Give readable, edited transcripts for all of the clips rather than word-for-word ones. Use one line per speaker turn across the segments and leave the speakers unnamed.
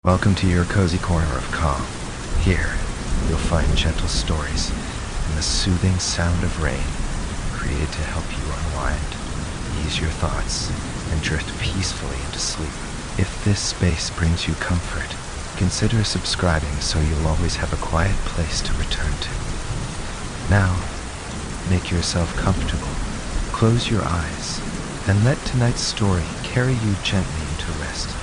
Welcome to your cozy corner of calm. Here, you'll find gentle stories and the soothing sound of rain, created to help you unwind, ease your thoughts, and drift peacefully into sleep. If this space brings you comfort, consider subscribing so you'll always have a quiet place to return to. Now, make yourself comfortable, close your eyes, and let tonight's story carry you gently into rest.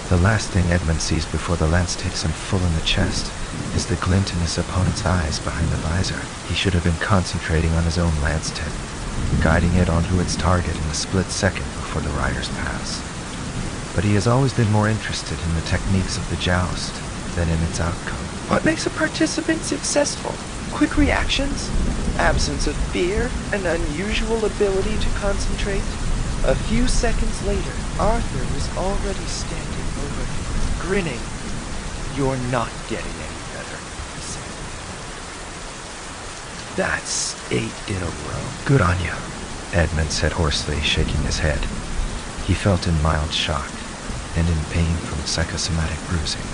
The last thing Edmund sees before the lance takes him full in the chest is the glint in his opponent's eyes behind the visor. He should have been concentrating on his own lance tip, guiding it onto its target in a split second before the rider's pass. But he has always been more interested in the techniques of the joust than in its outcome.
What makes a participant successful? Quick reactions? Absence of fear? An unusual ability to concentrate? A few seconds later, Arthur was already standing over him, grinning. "You're not getting any better," he said. "That's 8 in a row."
"Good on you," Edmund said hoarsely, shaking his head. He felt in mild shock and in pain from psychosomatic bruising.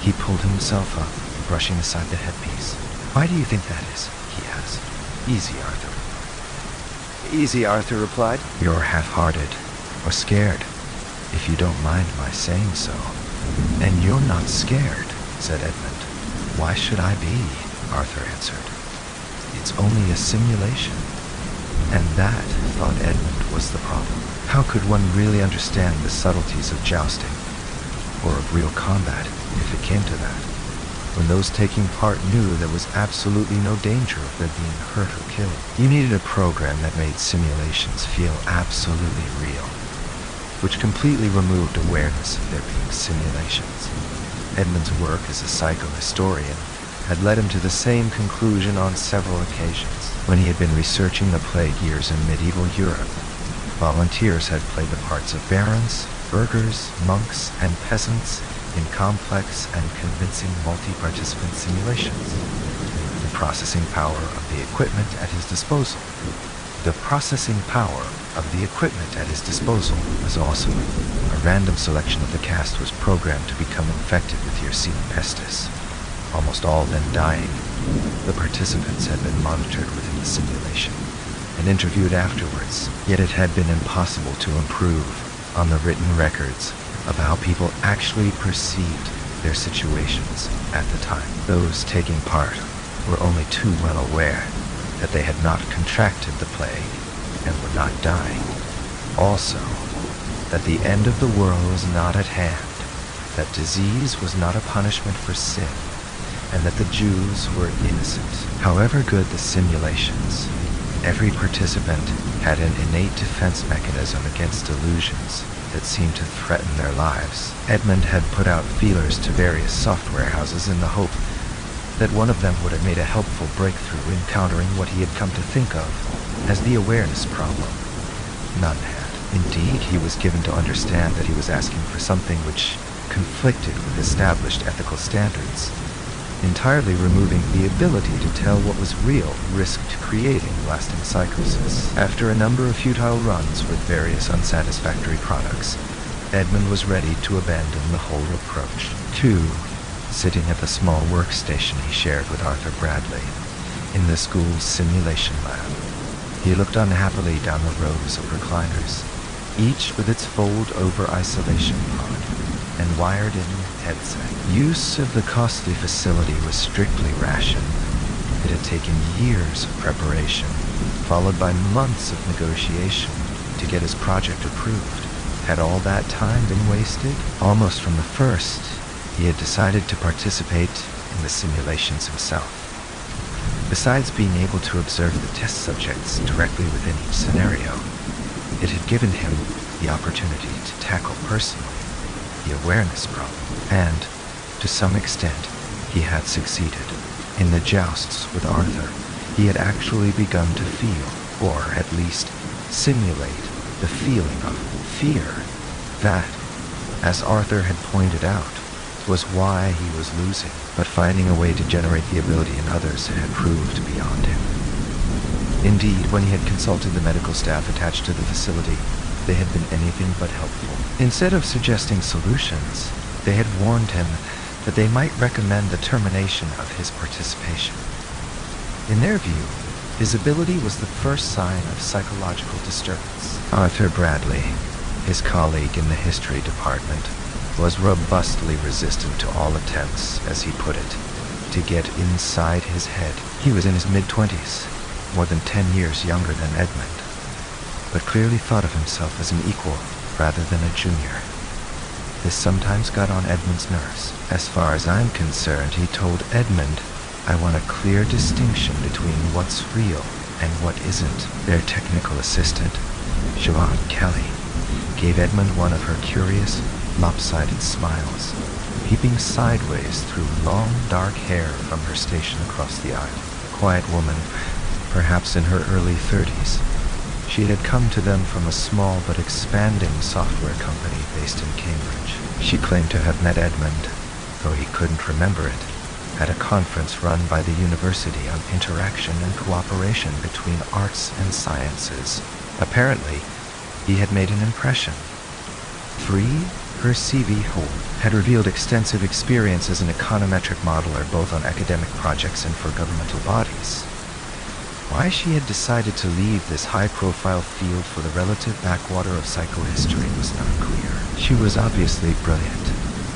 He pulled himself up, brushing aside the headpiece. "Why do you think that is?" he asked. "Easy, Arthur."
"Easy," Arthur replied.
"You're half-hearted, or scared, if you don't mind my saying so." "And you're not scared," said Edmund. "Why should I be?" Arthur answered. "It's only a simulation." And that, thought Edmund, was the problem. How could one really understand the subtleties of jousting, or of real combat, if it came to that, when those taking part knew there was absolutely no danger of their being hurt or killed? You needed a program that made simulations feel absolutely real, which completely removed awareness of there being simulations. Edmund's work as a psychohistorian had led him to the same conclusion on several occasions. When he had been researching the plague years in medieval Europe, volunteers had played the parts of barons, burghers, monks, and peasants in complex and convincing multi-participant simulations. The processing power of the equipment at his disposal. Was awesome. A random selection of the cast was programmed to become infected with Yersinia pestis, almost all then dying. The participants had been monitored within the simulation and interviewed afterwards, yet it had been impossible to improve on the written records of how people actually perceived their situations at the time. Those taking part were only too well aware that they had not contracted the plague and were not dying. Also, that the end of the world was not at hand, that disease was not a punishment for sin, and that the Jews were innocent. However good the simulations, every participant had an innate defense mechanism against delusions that seemed to threaten their lives. Edmund had put out feelers to various software houses in the hope that one of them would have made a helpful breakthrough in countering what he had come to think of as the awareness problem. None had. Indeed, he was given to understand that he was asking for something which conflicted with established ethical standards. Entirely removing the ability to tell what was real risked creating lasting psychosis. After a number of futile runs with various unsatisfactory products, Edmund was ready to abandon the whole approach. Sitting at the small workstation he shared with Arthur Bradley in the school's simulation lab, he looked unhappily down the rows of recliners, each with its fold-over isolation pod and wired-in headset. Use of the costly facility was strictly rationed. It had taken years of preparation, followed by months of negotiation to get his project approved. Had all that time been wasted? Almost from the first, he had decided to participate in the simulations himself. Besides being able to observe the test subjects directly within each scenario, it had given him the opportunity to tackle personally the awareness problem, and, to some extent, he had succeeded. In the jousts with Arthur, he had actually begun to feel, or at least simulate, the feeling of fear. That, as Arthur had pointed out, was why he was losing, but finding a way to generate the ability in others had proved beyond him. Indeed, when he had consulted the medical staff attached to the facility, they had been anything but helpful. Instead of suggesting solutions, They had warned him that they might recommend the termination of his participation. In their view, his ability was the first sign of psychological disturbance. Arthur Bradley, his colleague in the history department, was robustly resistant to all attempts, as he put it, to get inside his head. He was in his mid-20s, more than 10 years younger than Edmund, but clearly thought of himself as an equal rather than a junior. This sometimes got on Edmund's nerves. As far as I'm concerned, he told Edmund, I want a clear distinction between what's real and what isn't. Their technical assistant, Siobhan Kelly, gave Edmund one of her curious, lopsided smiles, peeping sideways through long, dark hair from her station across the aisle. A quiet woman, perhaps in her early 30s. She had come to them from a small but expanding software company based in Cambridge. She claimed to have met Edmund, though he couldn't remember it, at a conference run by the university on interaction and cooperation between arts and sciences. Apparently, he had made an impression. 3. Her CV had revealed extensive experience as an econometric modeler both on academic projects and for governmental bodies. Why she had decided to leave this high-profile field for the relative backwater of psychohistory was not clear. She was obviously brilliant.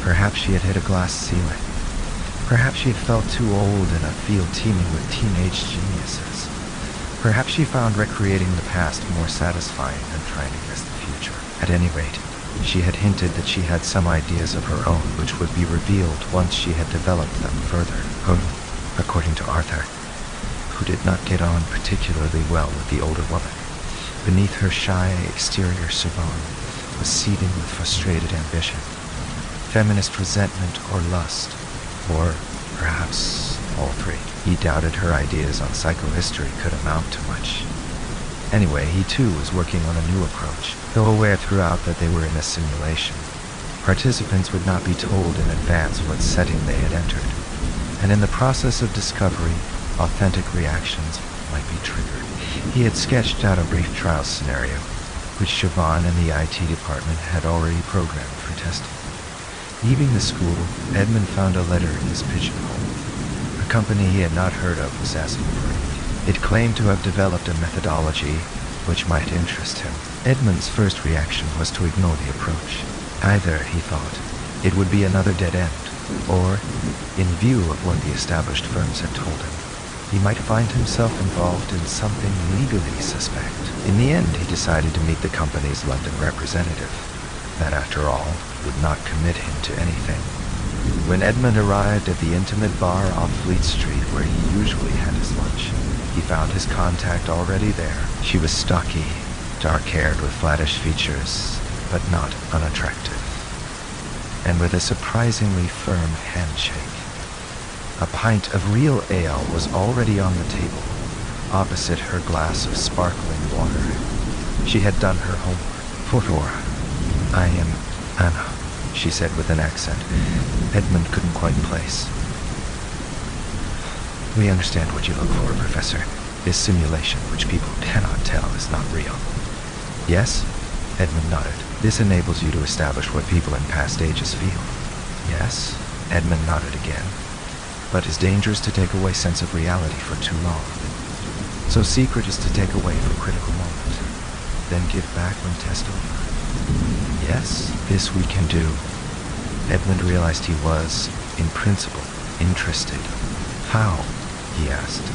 Perhaps she had hit a glass ceiling. Perhaps she had felt too old in a field teeming with teenage geniuses. Perhaps she found recreating the past more satisfying than trying to guess the future. At any rate, she had hinted that she had some ideas of her own which would be revealed once she had developed them further. Who, according to Arthur, who did not get on particularly well with the older woman. Beneath her shy exterior, Siobhan was seething with frustrated ambition, feminist resentment or lust, or perhaps all three. He doubted her ideas on psychohistory could amount to much. Anyway, he too was working on a new approach, though aware throughout that they were in a simulation. Participants would not be told in advance what setting they had entered, and in the process of discovery, authentic reactions might be triggered. He had sketched out a brief trial scenario, which Siobhan and the IT department had already programmed for testing. Leaving the school, Edmund found a letter in his pigeonhole. A company he had not heard of was asking for it. It claimed to have developed a methodology which might interest him. Edmund's first reaction was to ignore the approach. Either, he thought, it would be another dead end, or, in view of what the established firms had told him, he might find himself involved in something legally suspect. In the end, he decided to meet the company's London representative. That, after all, would not commit him to anything. When Edmund arrived at the intimate bar off Fleet Street where he usually had his lunch, he found his contact already there. She was stocky, dark-haired with flattish features, but not unattractive, and with a surprisingly firm handshake. A pint of real ale was already on the table, opposite her glass of sparkling water. She had done her homework. "Por I am Anna," she said with an accent Edmund couldn't quite place. "We understand what you look for, Professor. This simulation, which people cannot tell, is not real." "Yes?" Edmund nodded. "This enables you to establish what people in past ages feel." "Yes?" Edmund nodded again. "But is dangerous to take away sense of reality for too long. So secret is to take away for critical moment, then give back when test over." "Yes, this we can do." Edmund realized he was, in principle, interested. "How?" he asked.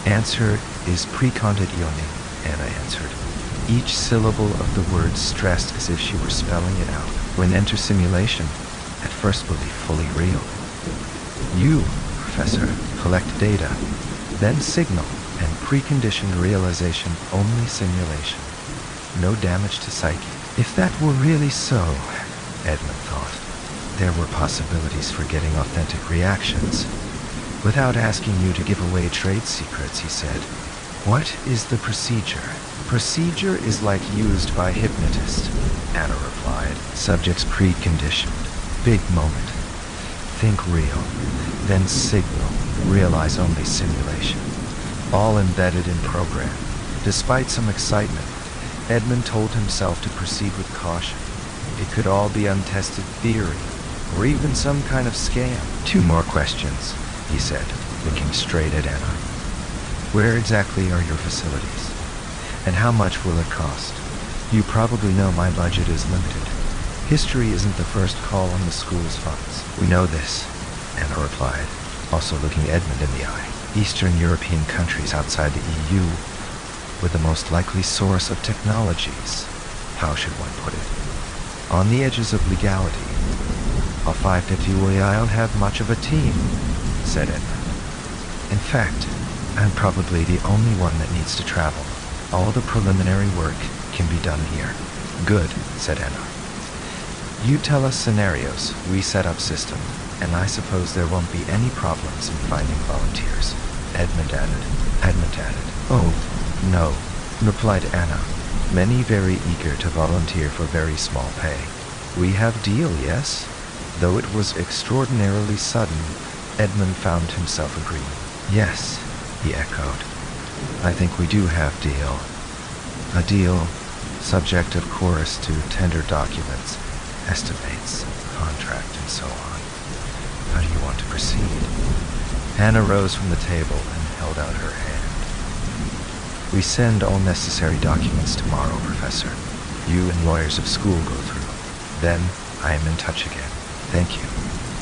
"Answer is preconditione," Anna answered, each syllable of the word stressed as if she were spelling it out. "When enter simulation, at first will be fully real. You, Professor, collect data, then signal and preconditioned realization only simulation. No damage to psyche." If that were really so, Edmund thought, there were possibilities for getting authentic reactions. "Without asking you to give away trade secrets," he said, "what is the procedure?" "Procedure is like used by hypnotists," Anna replied. "Subjects preconditioned. Big moment. Think real. Then signal. Realize only simulation. All embedded in program." Despite some excitement, Edmund told himself to proceed with caution. It could all be untested theory, or even some kind of scam. 2 more questions, he said, looking straight at Anna. Where exactly are your facilities? And how much will it cost? You probably know my budget is limited. History isn't the first call on the school's funds. We know this, Anna replied, also looking Edmund in the eye. Eastern European countries outside the EU were the most likely source of technologies. How should one put it? On the edges of legality. Off 550 I don't have much of a team, said Edmund. In fact, I'm probably the only one that needs to travel. All the preliminary work can be done here. Good, said Anna. You tell us scenarios, we set up system, and I suppose there won't be any problems in finding volunteers. Edmund added. Oh, no, replied Anna, many very eager to volunteer for very small pay. We have deal, yes? Though it was extraordinarily sudden, Edmund found himself agreeing. Yes, he echoed. I think we do have deal. A deal, subject of course to tender documents, estimates, contract, and so on. How do you want to proceed? Anna rose from the table and held out her hand. We send all necessary documents tomorrow, Professor. You and lawyers of school go through. Then I am in touch again. Thank you.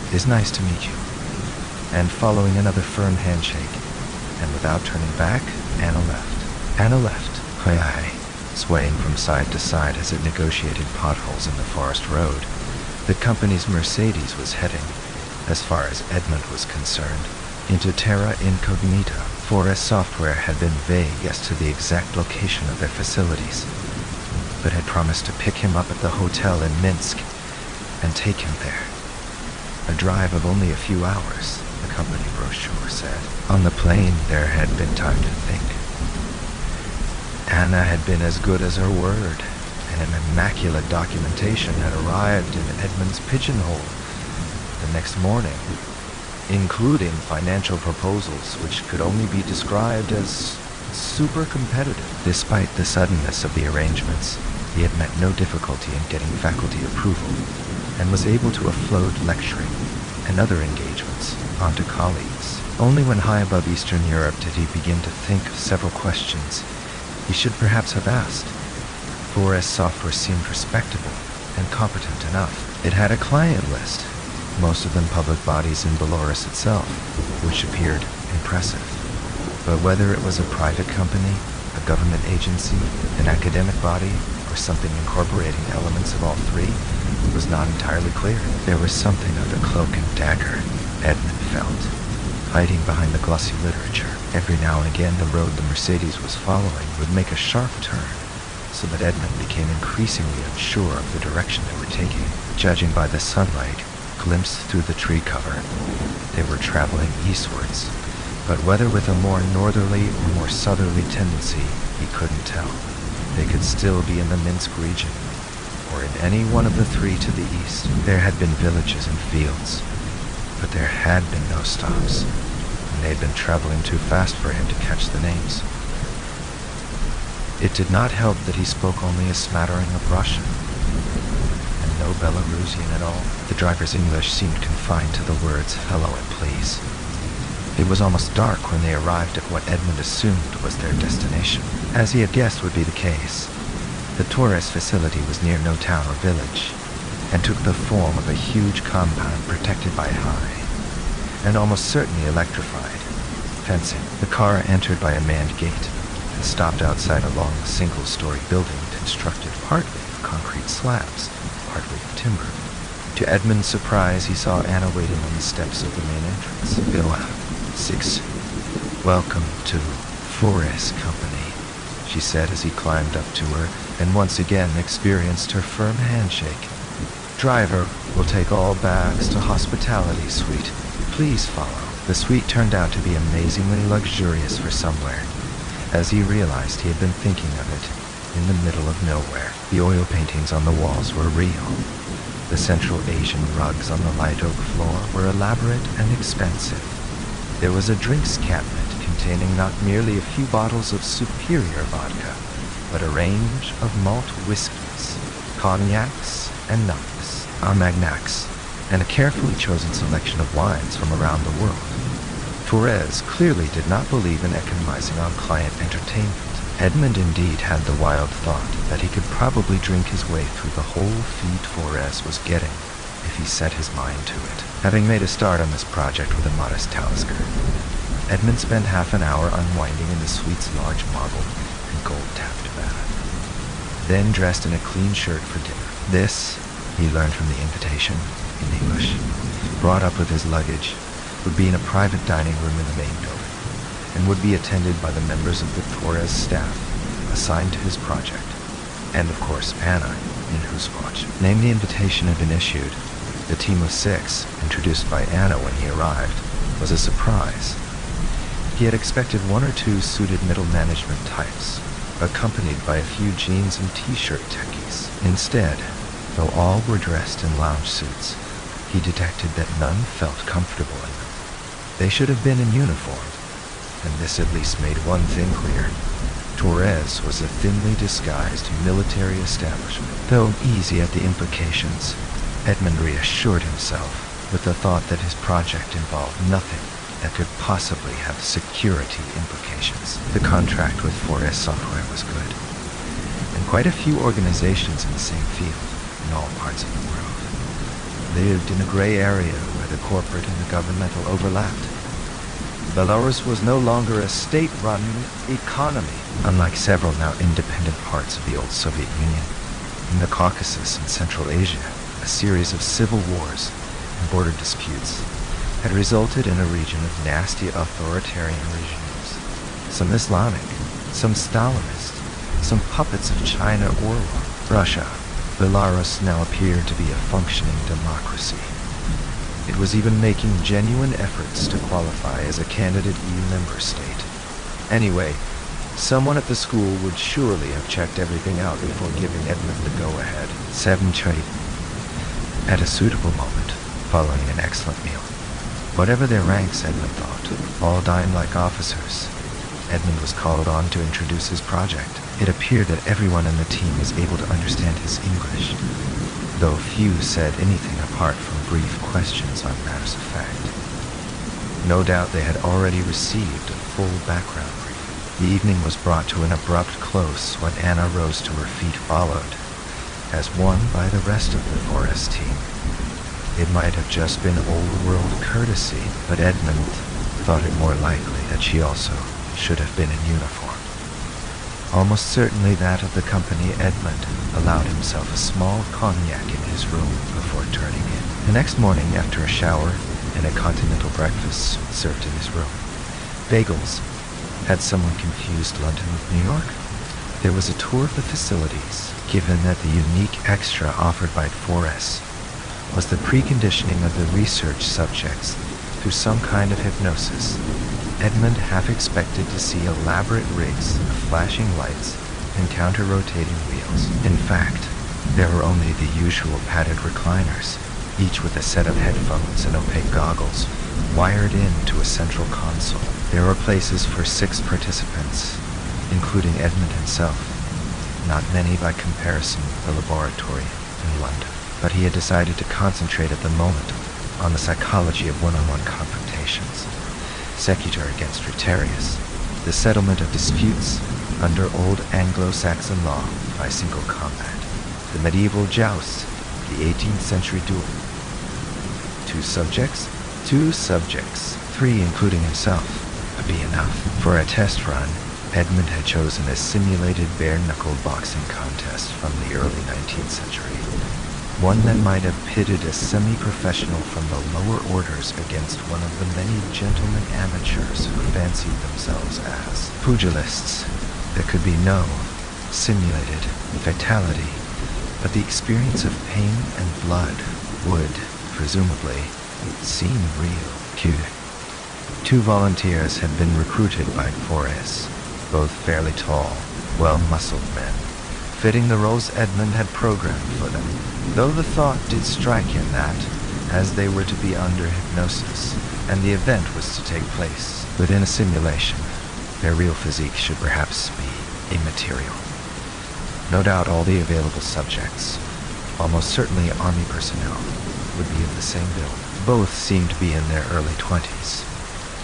It is nice to meet you. And following another firm handshake, and without turning back, Anna left. Aye, swaying from side to side as it negotiated potholes in the forest road. The company's Mercedes was heading, as far as Edmund was concerned, into terra incognita. Forest Software had been vague as to the exact location of their facilities, but had promised to pick him up at the hotel in Minsk and take him there. A drive of only a few hours, the company brochure said. On the plane, there had been time to think. Anna had been as good as her word, and an immaculate documentation had arrived in Edmund's pigeonhole the next morning, including financial proposals which could only be described as super competitive. Despite the suddenness of the arrangements, he had met no difficulty in getting faculty approval, and was able to offload lecturing and other engagements onto colleagues. Only when high above Eastern Europe did he begin to think of several questions he should perhaps have asked. 4S Software seemed respectable and competent enough. It had a client list, most of them public bodies in Belarus itself, which appeared impressive. But whether it was a private company, a government agency, an academic body, or something incorporating elements of all three, was not entirely clear. There was something of the cloak and dagger, Edmund felt, hiding behind the glossy literature. Every now and again the road the Mercedes was following would make a sharp turn, so that Edmund became increasingly unsure of the direction they were taking. Judging by the sunlight glimpsed through the tree cover, they were traveling eastwards, but whether with a more northerly or more southerly tendency, he couldn't tell. They could still be in the Minsk region, or in any one of the three to the east. There had been villages and fields, but there had been no stops, and they had been traveling too fast for him to catch the names. It did not help that he spoke only a smattering of Russian, and no Belarusian at all. The driver's English seemed confined to the words hello and please. It was almost dark when they arrived at what Edmund assumed was their destination. As he had guessed would be the case, the Torres facility was near no town or village, and took the form of a huge compound protected by high, and almost certainly electrified, fencing. The car entered by a manned gate, and stopped outside a long single-story building constructed partly of concrete slabs, partly of timber. To Edmund's surprise, he saw Anna waiting on the steps of the main entrance. Bill 6. Welcome to 4S Company, she said as he climbed up to her, and once again experienced her firm handshake. Driver will take all bags to hospitality suite. Please follow. The suite turned out to be amazingly luxurious for somewhere. As he realized, he had been thinking of it in the middle of nowhere. The oil paintings on the walls were real. The Central Asian rugs on the light oak floor were elaborate and expensive. There was a drinks cabinet containing not merely a few bottles of superior vodka, but a range of malt whiskies, cognacs, and nuts, Armagnacs, and a carefully chosen selection of wines from around the world. Torres clearly did not believe in economizing on client entertainment. Edmund indeed had the wild thought that he could probably drink his way through the whole feed Torres was getting if he set his mind to it. Having made a start on this project with a modest Talisker, Edmund spent half an hour unwinding in the suite's large marble and gold-tapped bath. Then dressed in a clean shirt for dinner. This, he learned from the invitation, in English, brought up with his luggage, would be in a private dining room in the main building, and would be attended by the members of the Torres staff assigned to his project, and of course Anna, in whose watch. Name the invitation had been issued. The team of 6, introduced by Anna when he arrived, was a surprise. He had expected 1 or 2 suited middle management types, accompanied by a few jeans and t-shirt techies. Instead, though all were dressed in lounge suits, he detected that none felt comfortable in them. They should have been in uniform, and this at least made one thing clear. Torres was a thinly disguised military establishment. Though easy at the implications, Edmund reassured himself with the thought that his project involved nothing that could possibly have security implications. The contract with 4S Software was good, and quite a few organizations in the same field in all parts of the world lived in a gray area where the corporate and the governmental overlapped. Belarus was no longer a state-run economy, unlike several now independent parts of the old Soviet Union. In the Caucasus and Central Asia, a series of civil wars and border disputes had resulted in a region of nasty authoritarian regimes, some Islamic, some Stalinist, some puppets of China or Russia. Belarus now appeared to be a functioning democracy. It was even making genuine efforts to qualify as a candidate EU member state. Anyway, someone at the school would surely have checked everything out before giving Edmund the go-ahead. 7 trade. At a suitable moment, following an excellent meal. Whatever their ranks, Edmund thought, all dined like officers. Edmund was called on to introduce his project. It appeared that everyone in the team was able to understand his English, though few said anything apart from brief questions on matters of fact. No doubt they had already received a full background briefing. The evening was brought to an abrupt close when Anna rose to her feet, followed, as one by the rest of the 4S team. It might have just been old-world courtesy, but Edmund thought it more likely that she also should have been in uniform. Almost certainly that of the company. Edmund allowed himself a small cognac in his room before turning in. The next morning, after a shower and a continental breakfast served in his room, bagels. Had someone confused London with New York? There was a tour of the facilities, given that the unique extra offered by 4S was the preconditioning of the research subjects through some kind of hypnosis. Edmund half expected to see elaborate rigs of flashing lights and counter-rotating wheels. In fact, there were only the usual padded recliners, each with a set of headphones and opaque goggles, wired in to a central console. There were places for 6 participants, including Edmund himself. Not many by comparison with the laboratory in London, but he had decided to concentrate at the moment on the psychology of one-on-one confrontations, secutor against Rotarius, the settlement of disputes under old Anglo-Saxon law by single combat, the medieval joust, the 18th century duel. 2 subjects? 2 subjects, 3 including himself, would be enough. For a test run, Edmund had chosen a simulated bare-knuckle boxing contest from the early 19th century. One that might have pitted a semi-professional from the lower orders against one of the many gentlemen amateurs who fancied themselves as pugilists. There could be no simulated fatality, but the experience of pain and blood would, presumably, seem real. 2 volunteers had been recruited by 4S, both fairly tall, well-muscled men, fitting the roles Edmund had programmed for them, though the thought did strike him that, as they were to be under hypnosis, and the event was to take place within a simulation, their real physique should perhaps be immaterial. No doubt all the available subjects, almost certainly Army personnel, would be of the same build. Both seemed to be in their early 20s,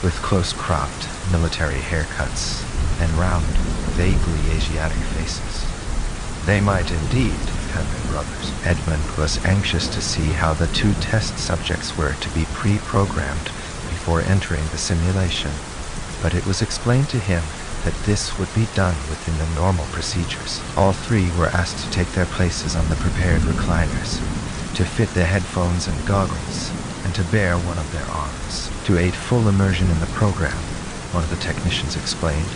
with close-cropped military haircuts and round, vaguely Asiatic faces. They might indeed have been brothers. Edmund was anxious to see how the two test subjects were to be pre-programmed before entering the simulation, but it was explained to him that this would be done within the normal procedures. All three were asked to take their places on the prepared recliners, to fit the headphones and goggles, and to bare one of their arms. To aid full immersion in the program, one of the technicians explained,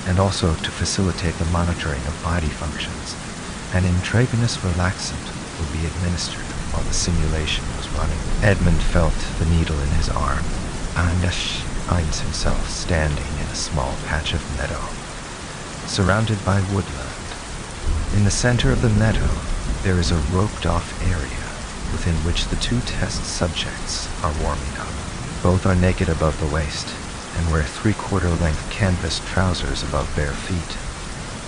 and also to facilitate the monitoring of body functions, an intravenous relaxant would be administered while the simulation was running. Edmund felt the needle in his arm. Anders finds himself standing in a small patch of meadow, surrounded by woodland. In the center of the meadow, there is a roped-off area within which the two test subjects are warming up. Both are naked above the waist and wear 3/4-length canvas trousers above bare feet.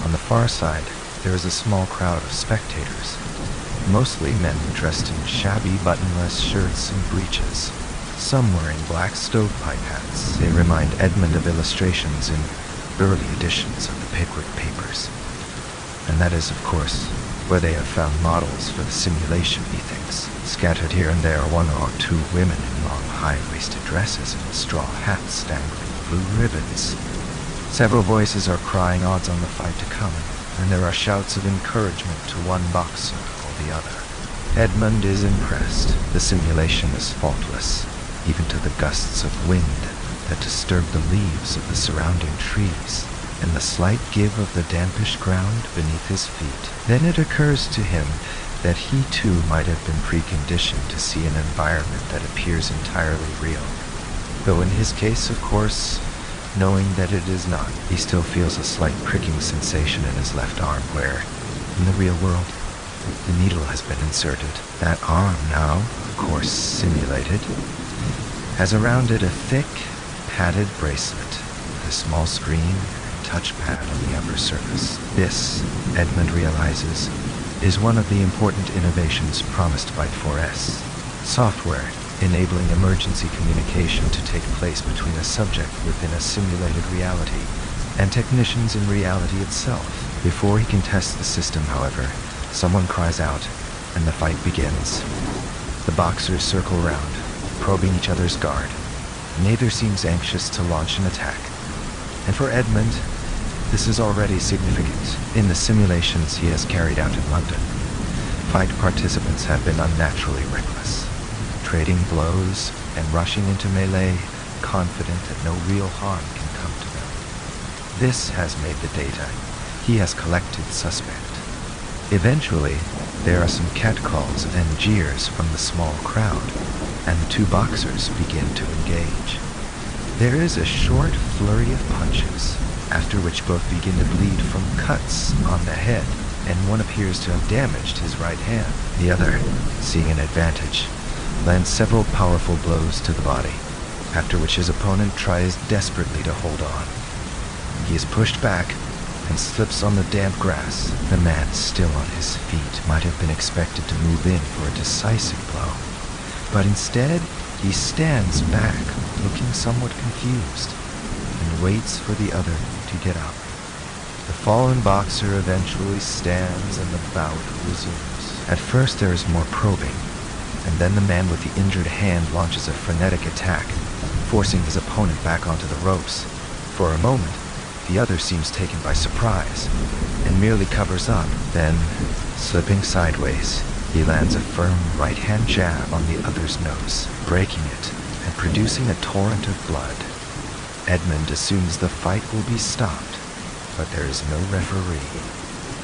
On the far side, there is a small crowd of spectators, mostly men dressed in shabby buttonless shirts and breeches, some wearing black stovepipe hats. They remind Edmund of illustrations in early editions of the Pickwick Papers. And that is, of course, where they have found models for the simulation, he thinks. Scattered here and there are one or two women in long high-waisted dresses and straw hats dangling blue ribbons. Several voices are crying odds on the fight to come, and there are shouts of encouragement to one boxer or the other. Edmund is impressed. The simulation is faultless, even to the gusts of wind that disturb the leaves of the surrounding trees and the slight give of the dampish ground beneath his feet. Then it occurs to him that he too might have been preconditioned to see an environment that appears entirely real. Though in his case, of course, knowing that it is not, he still feels a slight pricking sensation in his left arm where, in the real world, the needle has been inserted. That arm now, of course simulated, has around it a thick, padded bracelet with a small screen and touchpad on the upper surface. This, Edmund realizes, is one of the important innovations promised by 4S. Software enabling emergency communication to take place between a subject within a simulated reality and technicians in reality itself. Before he can test the system, however, someone cries out, and the fight begins. The boxers circle round, probing each other's guard. Neither seems anxious to launch an attack. And for Edmund, this is already significant. In the simulations he has carried out in London, fight participants have been unnaturally reckless, trading blows and rushing into melee, confident that no real harm can come to them. This has made the data he has collected suspect. Eventually, there are some catcalls and jeers from the small crowd, and the two boxers begin to engage. There is a short flurry of punches, after which both begin to bleed from cuts on the head, and one appears to have damaged his right hand. The other, seeing an advantage, lands several powerful blows to the body, after which his opponent tries desperately to hold on. He is pushed back and slips on the damp grass. The man, still on his feet, might have been expected to move in for a decisive blow, but instead he stands back, looking somewhat confused, and waits for the other to get up. The fallen boxer eventually stands and the bout resumes. At first there is more probing, and then the man with the injured hand launches a frenetic attack, forcing his opponent back onto the ropes. For a moment, the other seems taken by surprise, and merely covers up. Then, slipping sideways, he lands a firm right-hand jab on the other's nose, breaking it and producing a torrent of blood. Edmund assumes the fight will be stopped, but there is no referee,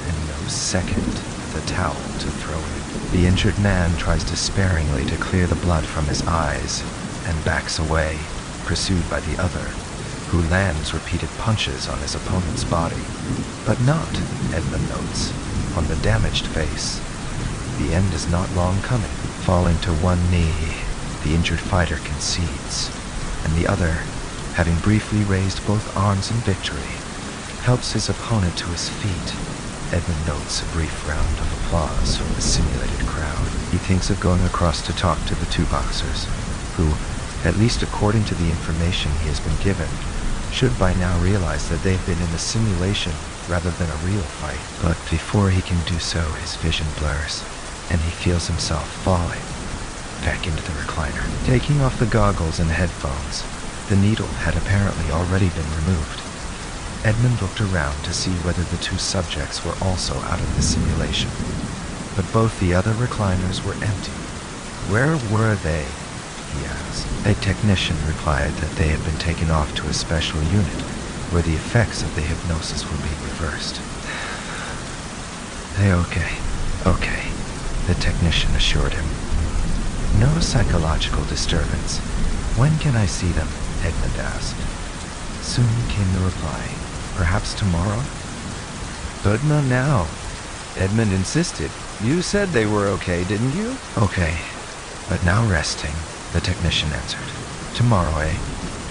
and no second with a towel to throw in. The injured man tries despairingly to clear the blood from his eyes, and backs away, pursued by the other, who lands repeated punches on his opponent's body, but not, Edmund notes, on the damaged face. The end is not long coming. Falling to one knee, the injured fighter concedes, and the other, having briefly raised both arms in victory, helps his opponent to his feet. Edmund notes a brief round of applause from the simulated crowd. He thinks of going across to talk to the two boxers, who, at least according to the information he has been given, should by now realize that they've been in a simulation rather than a real fight. But before he can do so, his vision blurs, and he feels himself falling back into the recliner. Taking off the goggles and headphones, the needle had apparently already been removed. Edmund looked around to see whether the two subjects were also out of the simulation, but both the other recliners were empty. Where were they? He asked. A technician replied that they had been taken off to a special unit where the effects of the hypnosis were being reversed. Okay, the technician assured him. No psychological disturbance. When can I see them? Edmund asked. Soon came the reply. Perhaps tomorrow? But not now. Edmund insisted. You said they were okay, didn't you? Okay, but now resting, the technician answered. Tomorrow, eh?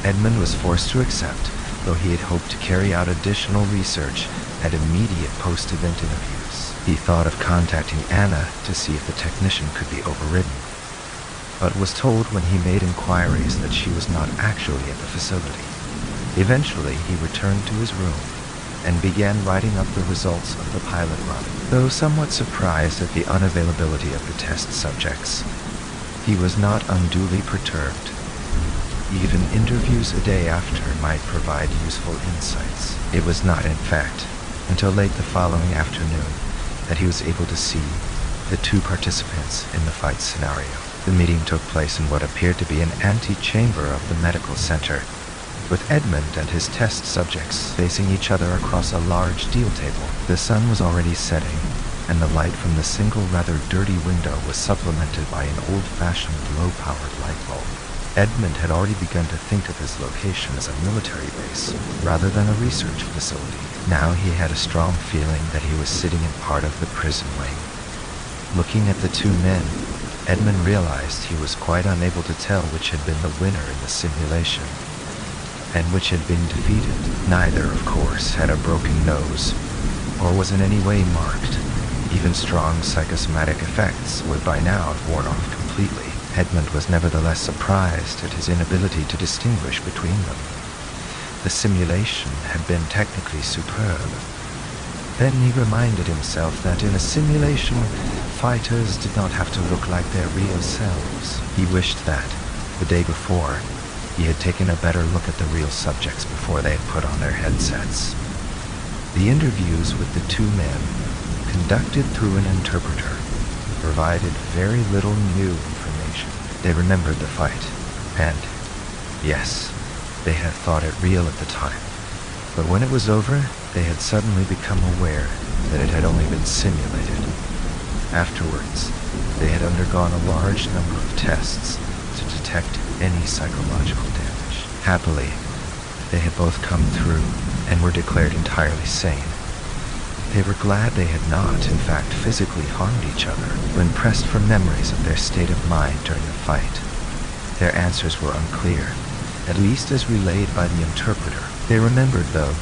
Edmund was forced to accept, though he had hoped to carry out additional research at immediate post-event interviews. He thought of contacting Anna to see if the technician could be overridden, but was told when he made inquiries that she was not actually at the facility. Eventually, he returned to his room and began writing up the results of the pilot run. Though somewhat surprised at the unavailability of the test subjects, he was not unduly perturbed. Even interviews a day after might provide useful insights. It was not, in fact, until late the following afternoon that he was able to see the two participants in the fight scenario. The meeting took place in what appeared to be an antechamber of the medical center, with Edmund and his test subjects facing each other across a large deal table. The sun was already setting, and the light from the single rather dirty window was supplemented by an old-fashioned low-powered light bulb. Edmund had already begun to think of his location as a military base, rather than a research facility. Now he had a strong feeling that he was sitting in part of the prison wing. Looking at the two men, Edmund realized he was quite unable to tell which had been the winner in the simulation, and which had been defeated. Neither, of course, had a broken nose, or was in any way marked. Even strong psychosomatic effects would by now have worn off completely. Edmund was nevertheless surprised at his inability to distinguish between them. The simulation had been technically superb. Then he reminded himself that in a simulation, fighters did not have to look like their real selves. He wished that, the day before, he had taken a better look at the real subjects before they had put on their headsets. The interviews with the two men, conducted through an interpreter, provided very little new information. They remembered the fight, and, yes, they had thought it real at the time. But when it was over, they had suddenly become aware that it had only been simulated. Afterwards, they had undergone a large number of tests to detect any psychological damage. Happily, they had both come through and were declared entirely sane. They were glad they had not, in fact, physically harmed each other when pressed for memories of their state of mind during the fight. Their answers were unclear, at least as relayed by the interpreter. They remembered, though,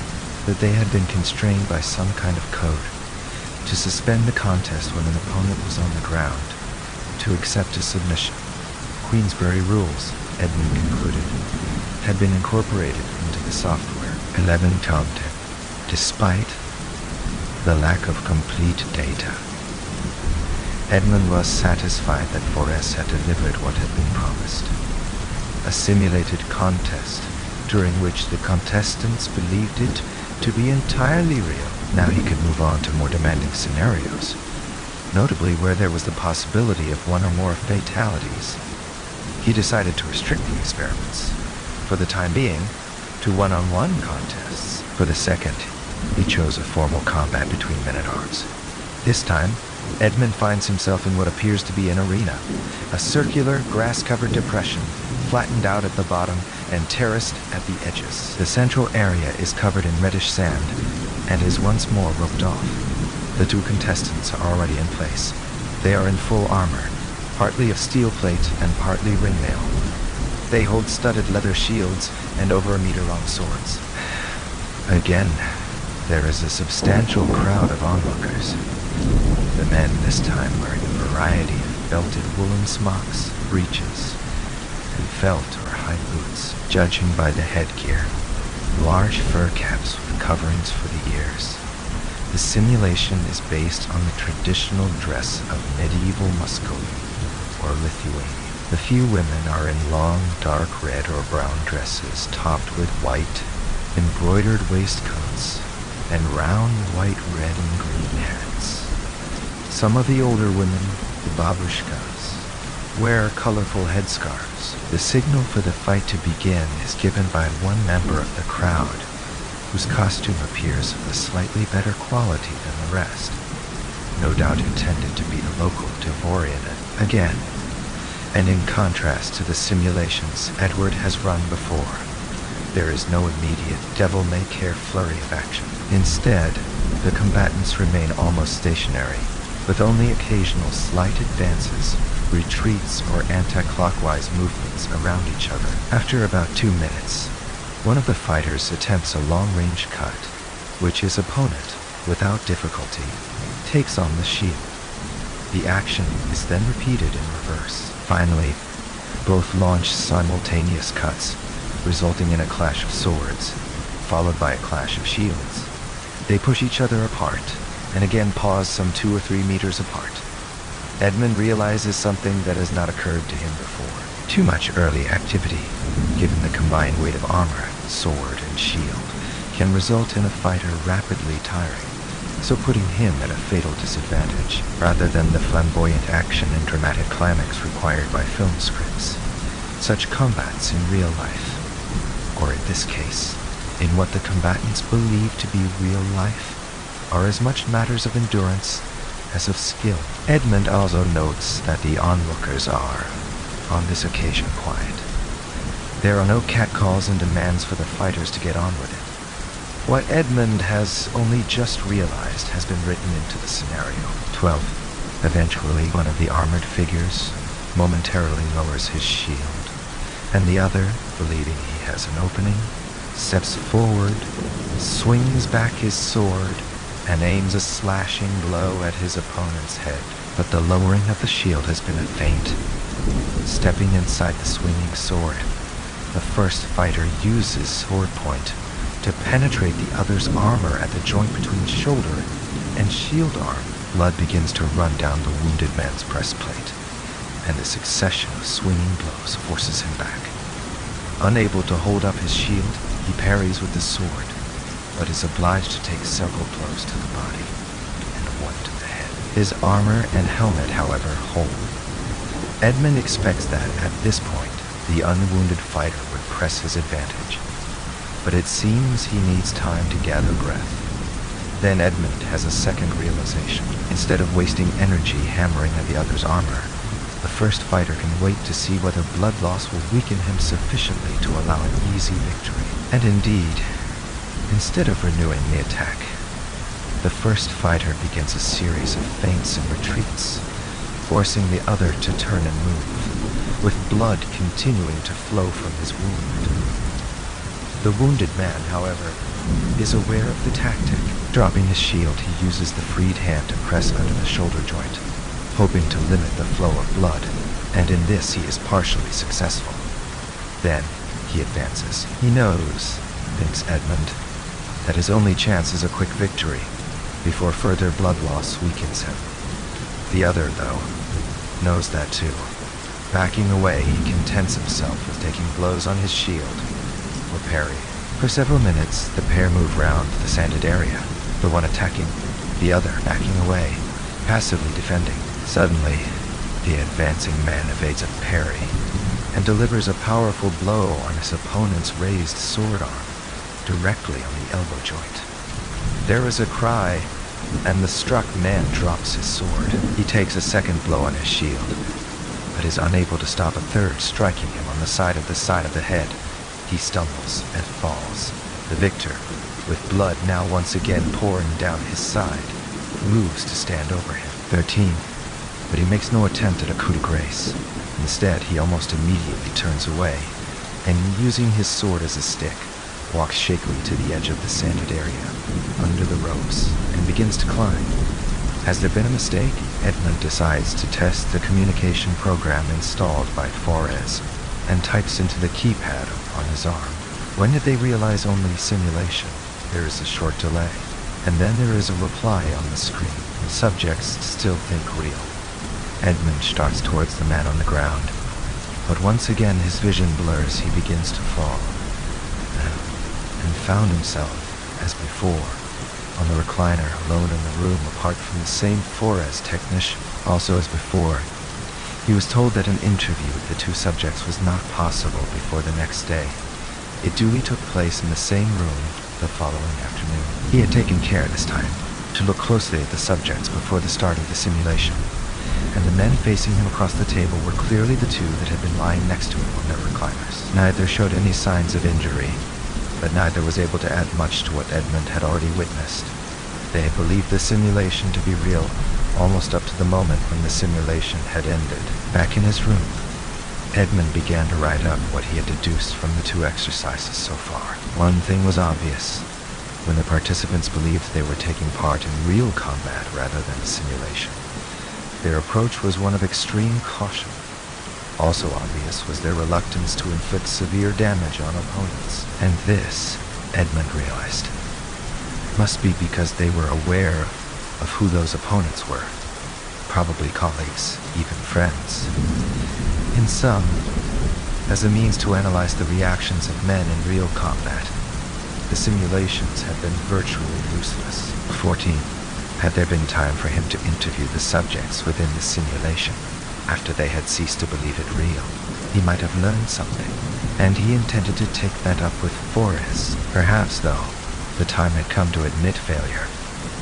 that they had been constrained by some kind of code to suspend the contest when an opponent was on the ground, to accept a submission. Queensberry rules, Edmund concluded, had been incorporated into the software. 11 content, despite the lack of complete data. Edmund was satisfied that Forrest had delivered what had been promised. A simulated contest during which the contestants believed it to be entirely real. Now he could move on to more demanding scenarios, notably where there was the possibility of one or more fatalities. He decided to restrict the experiments, for the time being, to one-on-one contests. For the second, he chose a formal combat between men-at-arms. This time, Edmund finds himself in what appears to be an arena, a circular, grass-covered depression, flattened out at the bottom and terraced at the edges. The central area is covered in reddish sand and is once more roped off. The two contestants are already in place. They are in full armor, partly of steel plate and partly ringmail. They hold studded leather shields and over a meter-long swords. Again, there is a substantial crowd of onlookers. The men this time wearing a variety of belted woolen smocks, breeches, and felt or high boots, judging by the headgear. Large fur caps with coverings for the ears. The simulation is based on the traditional dress of medieval Muscovy or Lithuania. The few women are in long, dark red or brown dresses topped with white, embroidered waistcoats and round white, red, and green hats. Some of the older women, the babushkas, wear colorful headscarves. The signal for the fight to begin is given by one member of the crowd, whose costume appears of a slightly better quality than the rest, no doubt intended to be the local Devorian again. And in contrast to the simulations Edward has run before, there is no immediate devil-may-care flurry of action. Instead, the combatants remain almost stationary, with only occasional slight advances, retreats, or anti-clockwise movements around each other. After about 2 minutes, one of the fighters attempts a long-range cut, which his opponent, without difficulty, takes on the shield. The action is then repeated in reverse. Finally, both launch simultaneous cuts, resulting in a clash of swords, followed by a clash of shields. They push each other apart, and again pause some 2 or 3 meters apart. Edmund realizes something that has not occurred to him before. Too much early activity, given the combined weight of armor, sword, and shield, can result in a fighter rapidly tiring, so putting him at a fatal disadvantage, rather than the flamboyant action and dramatic climax required by film scripts. Such combats in real life, or in this case, in what the combatants believe to be real life, are as much matters of endurance as of skill. Edmund also notes that the onlookers are, on this occasion, quiet. There are no catcalls and demands for the fighters to get on with it. What Edmund has only just realized has been written into the scenario. 12. Eventually, one of the armored figures momentarily lowers his shield, and the other, believing he has an opening, steps forward, swings back his sword, and aims a slashing blow at his opponent's head. But the lowering of the shield has been a feint. Stepping inside the swinging sword, the first fighter uses sword point to penetrate the other's armor at the joint between shoulder and shield arm. Blood begins to run down the wounded man's breastplate, and a succession of swinging blows forces him back. Unable to hold up his shield, he parries with the sword, but is obliged to take several blows to the body and one to the head. His armor and helmet, however, hold. Edmund expects that, at this point, the unwounded fighter would press his advantage, but it seems he needs time to gather breath. Then Edmund has a second realization. Instead of wasting energy hammering at the other's armor, the first fighter can wait to see whether blood loss will weaken him sufficiently to allow an easy victory. And indeed, instead of renewing the attack, the first fighter begins a series of feints and retreats, forcing the other to turn and move, with blood continuing to flow from his wound. The wounded man, however, is aware of the tactic. Dropping his shield, he uses the freed hand to press under the shoulder joint, hoping to limit the flow of blood, and in this he is partially successful. Then he advances. He knows, thinks Edmund, that his only chance is a quick victory, before further blood loss weakens him. The other, though, knows that too. Backing away, he contents himself with taking blows on his shield, or parry. For several minutes, the pair move round the sanded area, the one attacking, the other backing away, passively defending. Suddenly, the advancing man evades a parry, and delivers a powerful blow on his opponent's raised sword arm, directly on the elbow joint. There is a cry, and the struck man drops his sword. He takes a second blow on his shield, but is unable to stop a third striking him on the side of the head. He stumbles and falls. The victor, with blood now once again pouring down his side, moves to stand over him. 13. But he makes no attempt at a coup de grace. Instead, he almost immediately turns away, and using his sword as a stick, walks shakily to the edge of the sanded area, under the ropes, and begins to climb. Has there been a mistake? Edmund decides to test the communication program installed by Flores and types into the keypad on his arm. When did they realize only simulation? There is a short delay, and then there is a reply on the screen. Subjects still think real. Edmund starts towards the man on the ground, but once again his vision blurs. He begins to fall, and found himself, as before, on the recliner, alone in the room, apart from the same Flores technician. Also as before, he was told that an interview with the two subjects was not possible before the next day. It duly took place in the same room the following afternoon. He had taken care this time to look closely at the subjects before the start of the simulation, and the men facing him across the table were clearly the two that had been lying next to him on their recliners. Neither showed any signs of injury, but neither was able to add much to what Edmund had already witnessed. They had believed the simulation to be real almost up to the moment when the simulation had ended. Back in his room, Edmund began to write up what he had deduced from the two exercises so far. One thing was obvious. When the participants believed they were taking part in real combat rather than a simulation, their approach was one of extreme caution. Also obvious was their reluctance to inflict severe damage on opponents. And this, Edmund realized, must be because they were aware of who those opponents were. Probably colleagues, even friends. In sum, as a means to analyze the reactions of men in real combat, the simulations had been virtually useless. 14. Had there been time for him to interview the subjects within the simulation after they had ceased to believe it real, he might have learned something, and he intended to take that up with Flores. Perhaps, though, the time had come to admit failure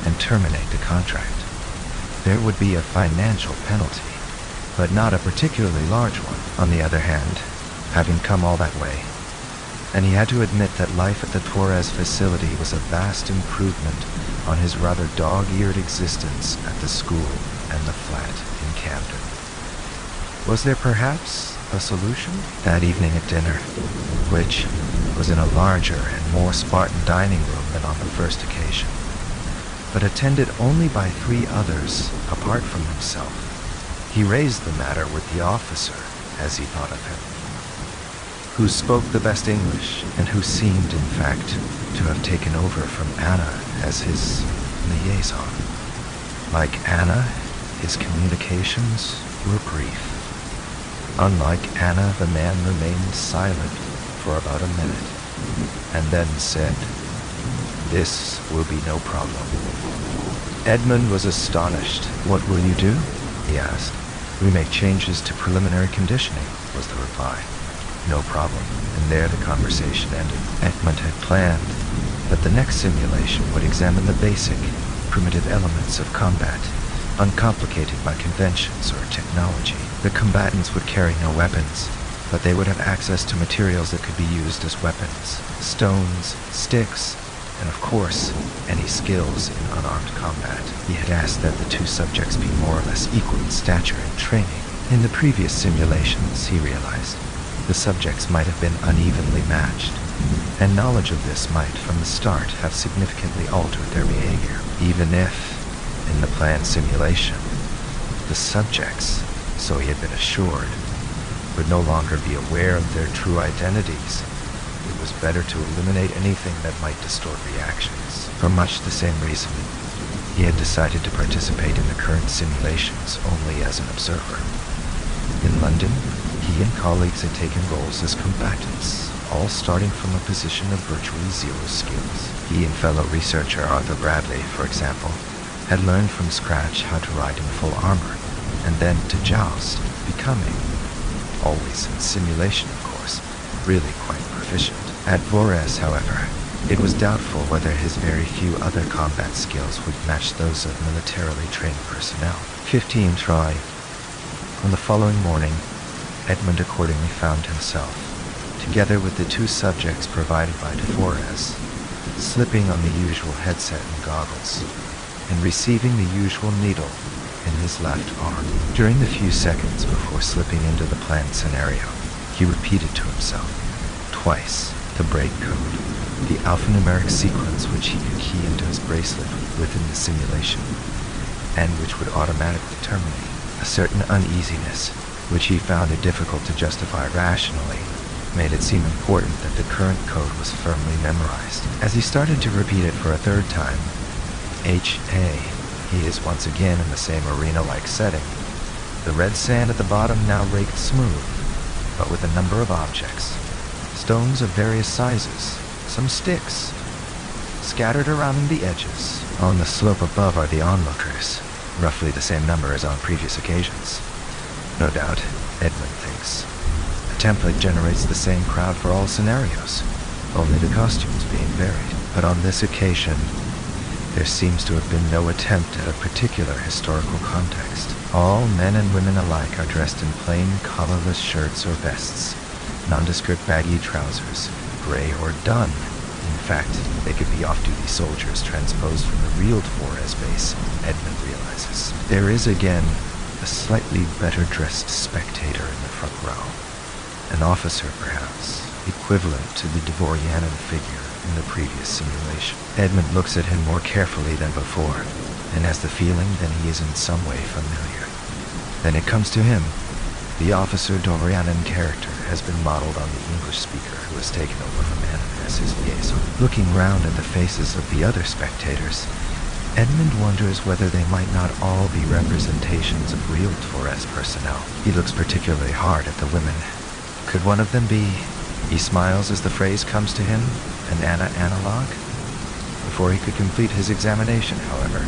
and terminate the contract. There would be a financial penalty, but not a particularly large one. On the other hand, having come all that way, and he had to admit that life at the Flores facility was a vast improvement on his rather dog-eared existence at the school and the flat in Camden. Was there perhaps a solution? That evening at dinner, which was in a larger and more Spartan dining room than on the first occasion, but attended only by 3 others apart from himself, he raised the matter with the officer, as he thought of him, who spoke the best English, and who seemed, in fact, to have taken over from Anna as his liaison. Like Anna, his communications were brief. Unlike Anna, the man remained silent for about a minute, and then said, "This will be no problem." Edmund was astonished. "What will you do?" he asked. "We make changes to preliminary conditioning," was the reply. "No problem." And there the conversation ended. Edmund had planned that the next simulation would examine the basic, primitive elements of combat, uncomplicated by conventions or technology. The combatants would carry no weapons, but they would have access to materials that could be used as weapons: stones, sticks, and of course, any skills in unarmed combat. He had asked that the two subjects be more or less equal in stature and training. In the previous simulations, he realized, the subjects might have been unevenly matched, and knowledge of this might, from the start, have significantly altered their behavior. Even if, in the planned simulation, the subjects, so he had been assured, would no longer be aware of their true identities, it was better to eliminate anything that might distort reactions. For much the same reason, he had decided to participate in the current simulations only as an observer. In London, he and colleagues had taken roles as combatants, all starting from a position of virtually zero skills. He and fellow researcher Arthur Bradley, for example, had learned from scratch how to ride in full armor, and then to joust, becoming, always in simulation of course, really quite proficient. At Flores, however, it was doubtful whether his very few other combat skills would match those of militarily trained personnel. 15 try. On the following morning, Edmund accordingly found himself, together with the two subjects provided by Flores, slipping on the usual headset and goggles, and receiving the usual needle in his left arm. During the few seconds before slipping into the planned scenario, he repeated to himself, twice, the break code, the alphanumeric sequence which he could key into his bracelet within the simulation, and which would automatically terminate. A certain uneasiness, which he found it difficult to justify rationally, made it seem important that the current code was firmly memorized. As he started to repeat it for a third time, H.A., he is once again in the same arena-like setting. The red sand at the bottom now raked smooth, but with a number of objects. Stones of various sizes, some sticks, scattered around the edges. On the slope above are the onlookers, roughly the same number as on previous occasions. No doubt, Edmund thinks. A template generates the same crowd for all scenarios, only the costumes being varied. But on this occasion, there seems to have been no attempt at a particular historical context. All men and women alike are dressed in plain, collarless shirts or vests, nondescript baggy trousers, gray or dun. In fact, they could be off-duty soldiers transposed from the real Flores base, Edmund realizes. There is again a slightly better-dressed spectator in the front row. An officer, perhaps, equivalent to the Dvorianin figure in the previous simulation. Edmund looks at him more carefully than before, and has the feeling that he is in some way familiar. Then it comes to him. The Officer Dvorianin character has been modeled on the English speaker who has taken over from Anna as his liaison. Looking round at the faces of the other spectators, Edmund wonders whether they might not all be representations of real Flores personnel. He looks particularly hard at the women. Could one of them be... He smiles as the phrase comes to him, an Anna analog? Before he could complete his examination, however,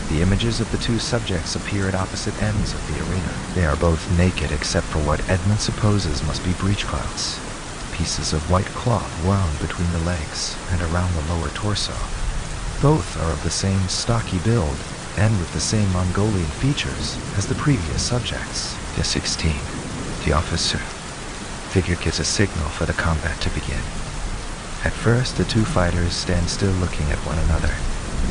the images of the two subjects appear at opposite ends of the arena. They are both naked except for what Edmund supposes must be breechclouts, pieces of white cloth wound between the legs and around the lower torso. Both are of the same stocky build and with the same Mongolian features as the previous subjects. The 16. The officer. Figure gives a signal for the combat to begin. At first, the two fighters stand still looking at one another.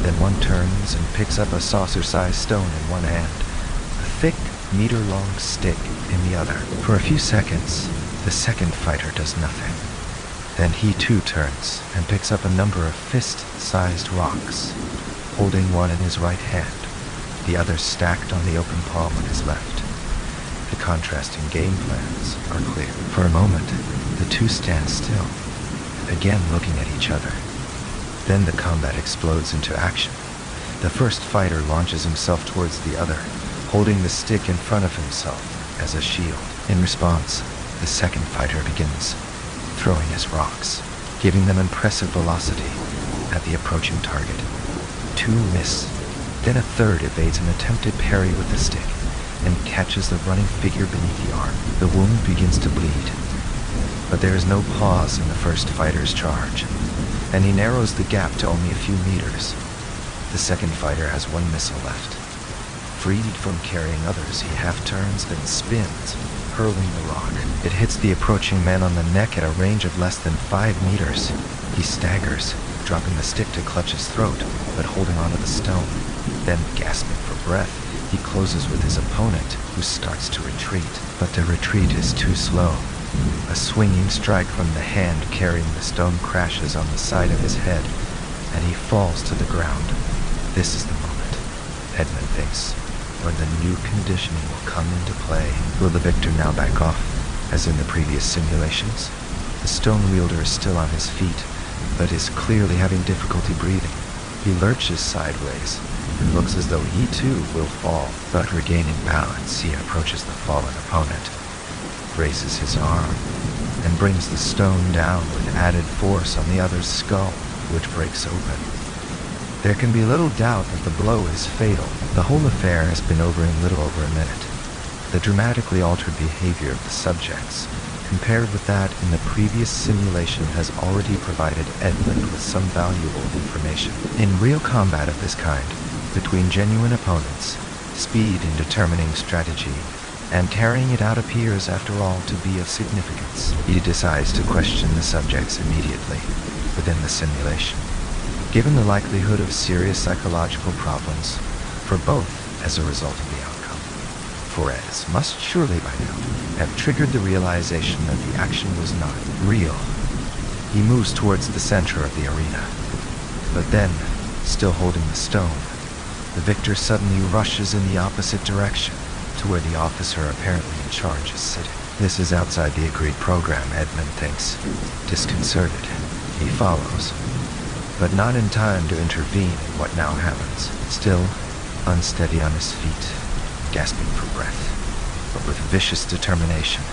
Then one turns and picks up a saucer-sized stone in one hand, a thick, meter-long stick in the other. For a few seconds, the second fighter does nothing. Then he too turns and picks up a number of fist-sized rocks, holding one in his right hand, the other stacked on the open palm of his left. The contrasting game plans are clear. For a moment, the two stand still, again looking at each other. Then the combat explodes into action. The first fighter launches himself towards the other, holding the stick in front of himself as a shield. In response, the second fighter begins throwing his rocks, giving them impressive velocity at the approaching target. Two miss. Then a third evades an attempted parry with the stick and catches the running figure beneath the arm. The wound begins to bleed, but there is no pause in the first fighter's charge, and he narrows the gap to only a few meters. The second fighter has one missile left. Freed from carrying others, he half turns, then spins, hurling the rock. It hits the approaching man on the neck at a range of less than 5 meters. He staggers, dropping the stick to clutch his throat, but holding onto the stone. Then, gasping for breath, he closes with his opponent, who starts to retreat. But the retreat is too slow. A swinging strike from the hand carrying the stone crashes on the side of his head, and he falls to the ground. This is the moment, Edmund thinks, when the new conditioning will come into play. Will the victor now back off, as in the previous simulations? The stone wielder is still on his feet, but is clearly having difficulty breathing. He lurches sideways, and looks as though he too will fall, but regaining balance, he approaches the fallen opponent, raises his arm, and brings the stone down with added force on the other's skull, which breaks open. There can be little doubt that the blow is fatal. The whole affair has been over in little over a minute. The dramatically altered behavior of the subjects, compared with that in the previous simulation, has already provided Edmund with some valuable information. In real combat of this kind, between genuine opponents, speed in determining strategy and carrying it out appears, after all, to be of significance. He decides to question the subjects immediately within the simulation, given the likelihood of serious psychological problems for both as a result of the outcome. Flores must surely by now have triggered the realization that the action was not real. He moves towards the center of the arena, but then, still holding the stone, The victor suddenly rushes in the opposite direction, to where the officer apparently in charge is sitting. This is outside the agreed program, Edmund thinks. Disconcerted, he follows, but not in time to intervene in what now happens. Still, unsteady on his feet, gasping for breath, but with vicious determination,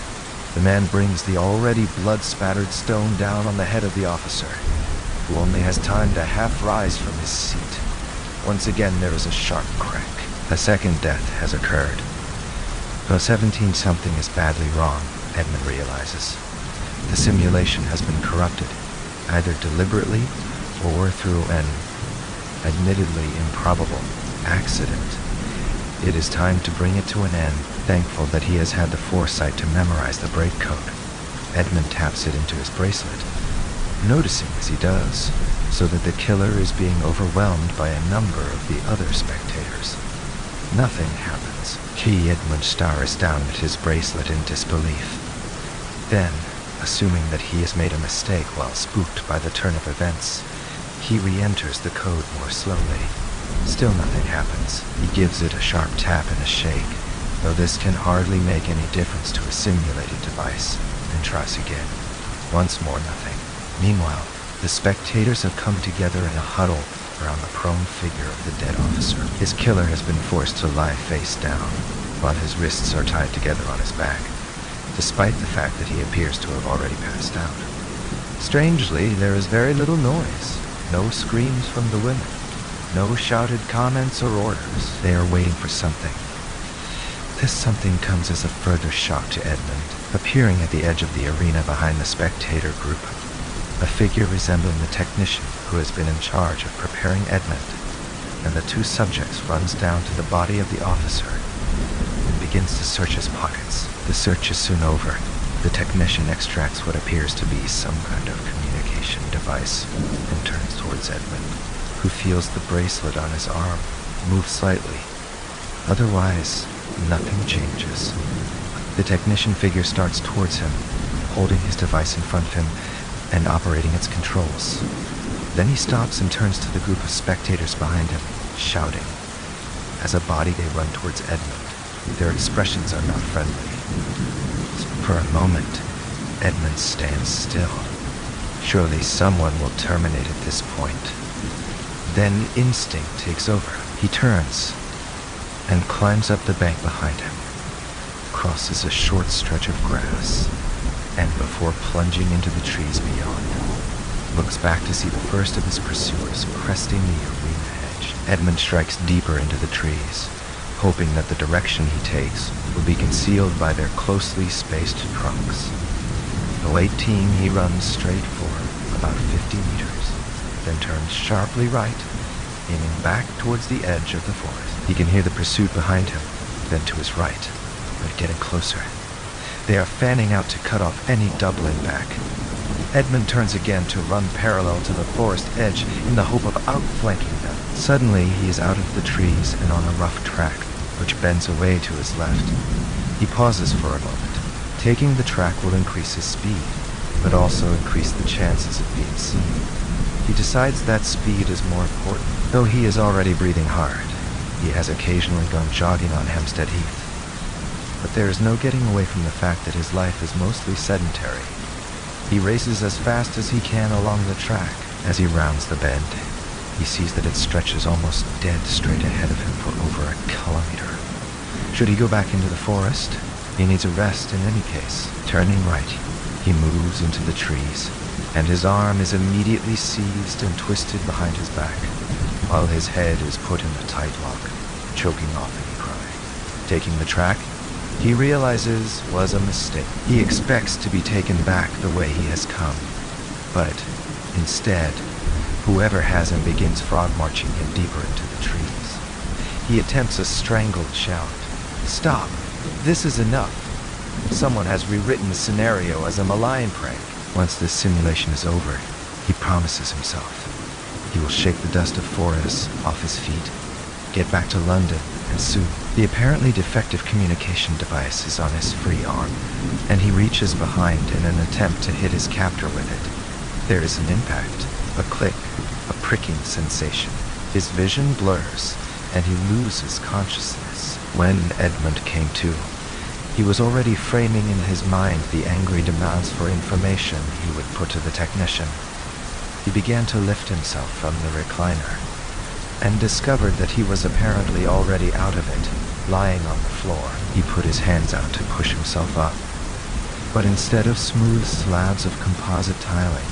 the man brings the already blood-spattered stone down on the head of the officer, who only has time to half rise from his seat. Once again there is a sharp crack. A second death has occurred. Though 17-something is badly wrong, Edmund realizes. The simulation has been corrupted, either deliberately or through an admittedly improbable accident. It is time to bring it to an end, thankful that he has had the foresight to memorize the break code. Edmund taps it into his bracelet, noticing as he does, so that the killer is being overwhelmed by a number of the other spectators. Nothing happens. Edmund stares down at his bracelet in disbelief. Then, assuming that he has made a mistake while spooked by the turn of events, he re-enters the code more slowly. Still nothing happens. He gives it a sharp tap and a shake, though this can hardly make any difference to a simulated device, and tries again. Once more nothing. Meanwhile, the spectators have come together in a huddle around the prone figure of the dead officer. His killer has been forced to lie face down, while his wrists are tied together on his back, despite the fact that he appears to have already passed out. Strangely, there is very little noise. No screams from the women. No shouted comments or orders. They are waiting for something. This something comes as a further shock to Edmund, appearing at the edge of the arena behind the spectator group. A figure resembling the technician who has been in charge of preparing Edmund, and the two subjects runs down to the body of the officer and begins to search his pockets. The search is soon over. The technician extracts what appears to be some kind of communication device and turns towards Edmund, who feels the bracelet on his arm move slightly. Otherwise, nothing changes. The technician figure starts towards him, holding his device in front of him and operating its controls. Then he stops and turns to the group of spectators behind him, shouting. As a body, they run towards Edmund. Their expressions are not friendly. For a moment, Edmund stands still. Surely someone will terminate at this point. Then instinct takes over. He turns and climbs up the bank behind him, crosses a short stretch of grass, and before plunging into the trees beyond, looks back to see the first of his pursuers cresting the arena edge. Edmund strikes deeper into the trees, hoping that the direction he takes will be concealed by their closely spaced trunks. No 18, he runs straight for about 50 meters, then turns sharply right, aiming back towards the edge of the forest. He can hear the pursuit behind him, then to his right. They're getting closer. They are fanning out to cut off any doubling back. Edmund turns again to run parallel to the forest edge in the hope of outflanking them. Suddenly, he is out of the trees and on a rough track, which bends away to his left. He pauses for a moment. Taking the track will increase his speed, but also increase the chances of being seen. He decides that speed is more important. Though he is already breathing hard, he has occasionally gone jogging on Hempstead Heath. But there is no getting away from the fact that his life is mostly sedentary. He races as fast as he can along the track. As he rounds the bend, he sees that it stretches almost dead straight ahead of him for over a kilometer. Should he go back into the forest? He needs a rest in any case. Turning right, he moves into the trees, and his arm is immediately seized and twisted behind his back, while his head is put in a tight lock, choking off any cry. Taking the track, he realizes was a mistake. He expects to be taken back the way he has come, but instead, whoever has him begins frog-marching him deeper into the trees. He attempts a strangled shout. Stop! This is enough! Someone has rewritten the scenario as a malign prank. Once this simulation is over, he promises himself he will shake the dust of Forres off his feet, get back to London, and soon. The apparently defective communication device is on his free arm, and he reaches behind in an attempt to hit his captor with it. There is an impact, a click, a pricking sensation. His vision blurs, and he loses consciousness. When Edmund came to, he was already framing in his mind the angry demands for information he would put to the technician. He began to lift himself from the recliner, and discovered that he was apparently already out of it, lying on the floor. He put his hands out to push himself up, but instead of smooth slabs of composite tiling,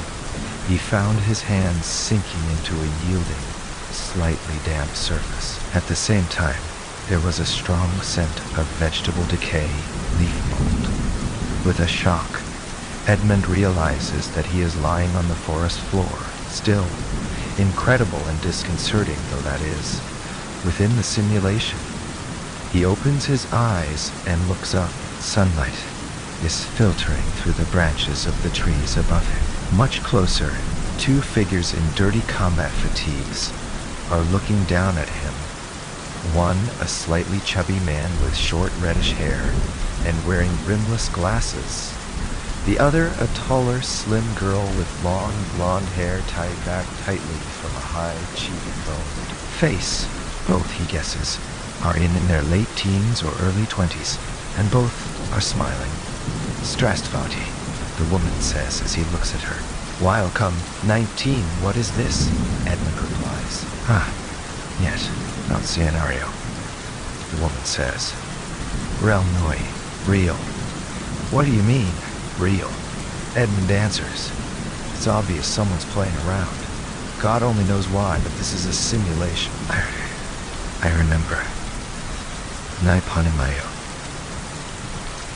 he found his hands sinking into a yielding, slightly damp surface. At the same time, there was a strong scent of vegetable decay, leaf mold. With a shock, Edmund realizes that he is lying on the forest floor, still, incredible and disconcerting though that is, within the simulation. He opens his eyes and looks up. Sunlight is filtering through the branches of the trees above him. Much closer, two figures in dirty combat fatigues are looking down at him. One, a slightly chubby man with short reddish hair and wearing rimless glasses. The other, a taller, slim girl with long, blonde hair tied back tightly from a high, cheekboned face. Both, he guesses, are in their late teens or early 20s, and both are smiling. Strastvati, the woman says as he looks at her. Welcome, 19, what is this? Edmund replies. Yes, not scenario. The woman says. Rel noi, real. What do you mean, real? Edmund answers. It's obvious someone's playing around. God only knows why, but this is a simulation. I remember. Nai panimayo.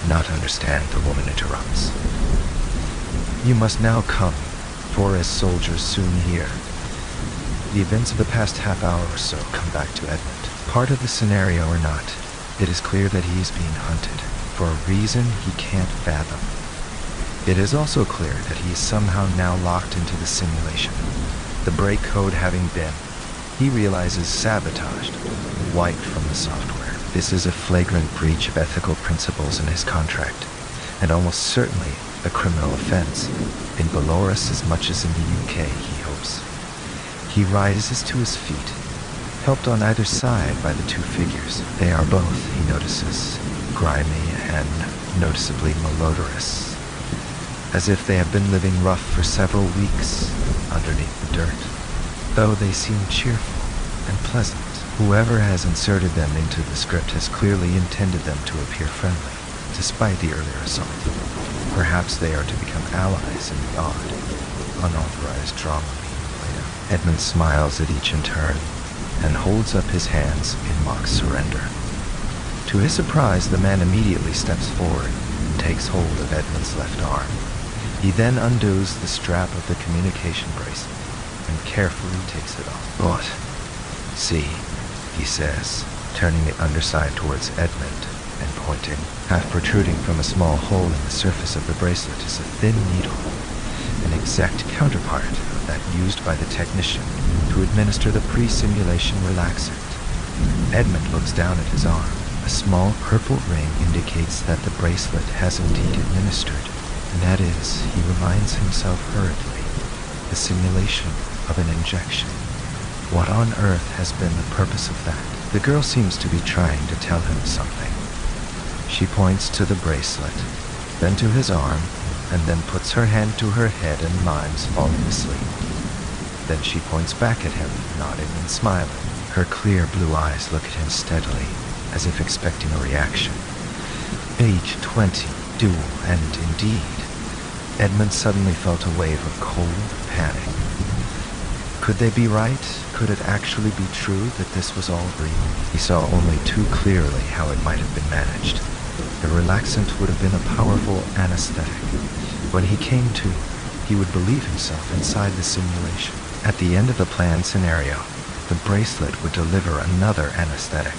Not understand, the woman interrupts. You must now come, for as soldiers soon hear. The events of the past half hour or so come back to Edmund. Part of the scenario or not, it is clear that he is being hunted, for a reason he can't fathom. It is also clear that he is somehow now locked into the simulation, the break code having been, he realizes, sabotaged, wiped from the software. This is a flagrant breach of ethical principles in his contract, and almost certainly a criminal offense, in Belarus as much as in the UK, he hopes. He rises to his feet, helped on either side by the two figures. They are both, he notices, grimy and noticeably malodorous, as if they have been living rough for several weeks underneath the dirt, though they seem cheerful and pleasant. Whoever has inserted them into the script has clearly intended them to appear friendly, despite the earlier assault. Perhaps they are to become allies in the odd, unauthorized drama being played out. Edmund smiles at each in turn, and holds up his hands in mock surrender. To his surprise, the man immediately steps forward and takes hold of Edmund's left arm. He then undoes the strap of the communication bracelet and carefully takes it off. What? See, he says, turning the underside towards Edmund and pointing. Half protruding from a small hole in the surface of the bracelet is a thin needle, an exact counterpart of that used by the technician to administer the pre-simulation relaxant. Edmund looks down at his arm. A small purple ring indicates that the bracelet has indeed administered, and that is, he reminds himself hurriedly, the simulation of an injection. What on earth has been the purpose of that? The girl seems to be trying to tell him something. She points to the bracelet, then to his arm, and then puts her hand to her head and mimes falling asleep. Then she points back at him, nodding and smiling. Her clear blue eyes look at him steadily, as if expecting a reaction. Age 20, dual, and indeed. Edmund suddenly felt a wave of cold panic. Could they be right? Could it actually be true that this was all real? He saw only too clearly how it might have been managed. The relaxant would have been a powerful anesthetic. When he came to, he would believe himself inside the simulation. At the end of the planned scenario, the bracelet would deliver another anesthetic,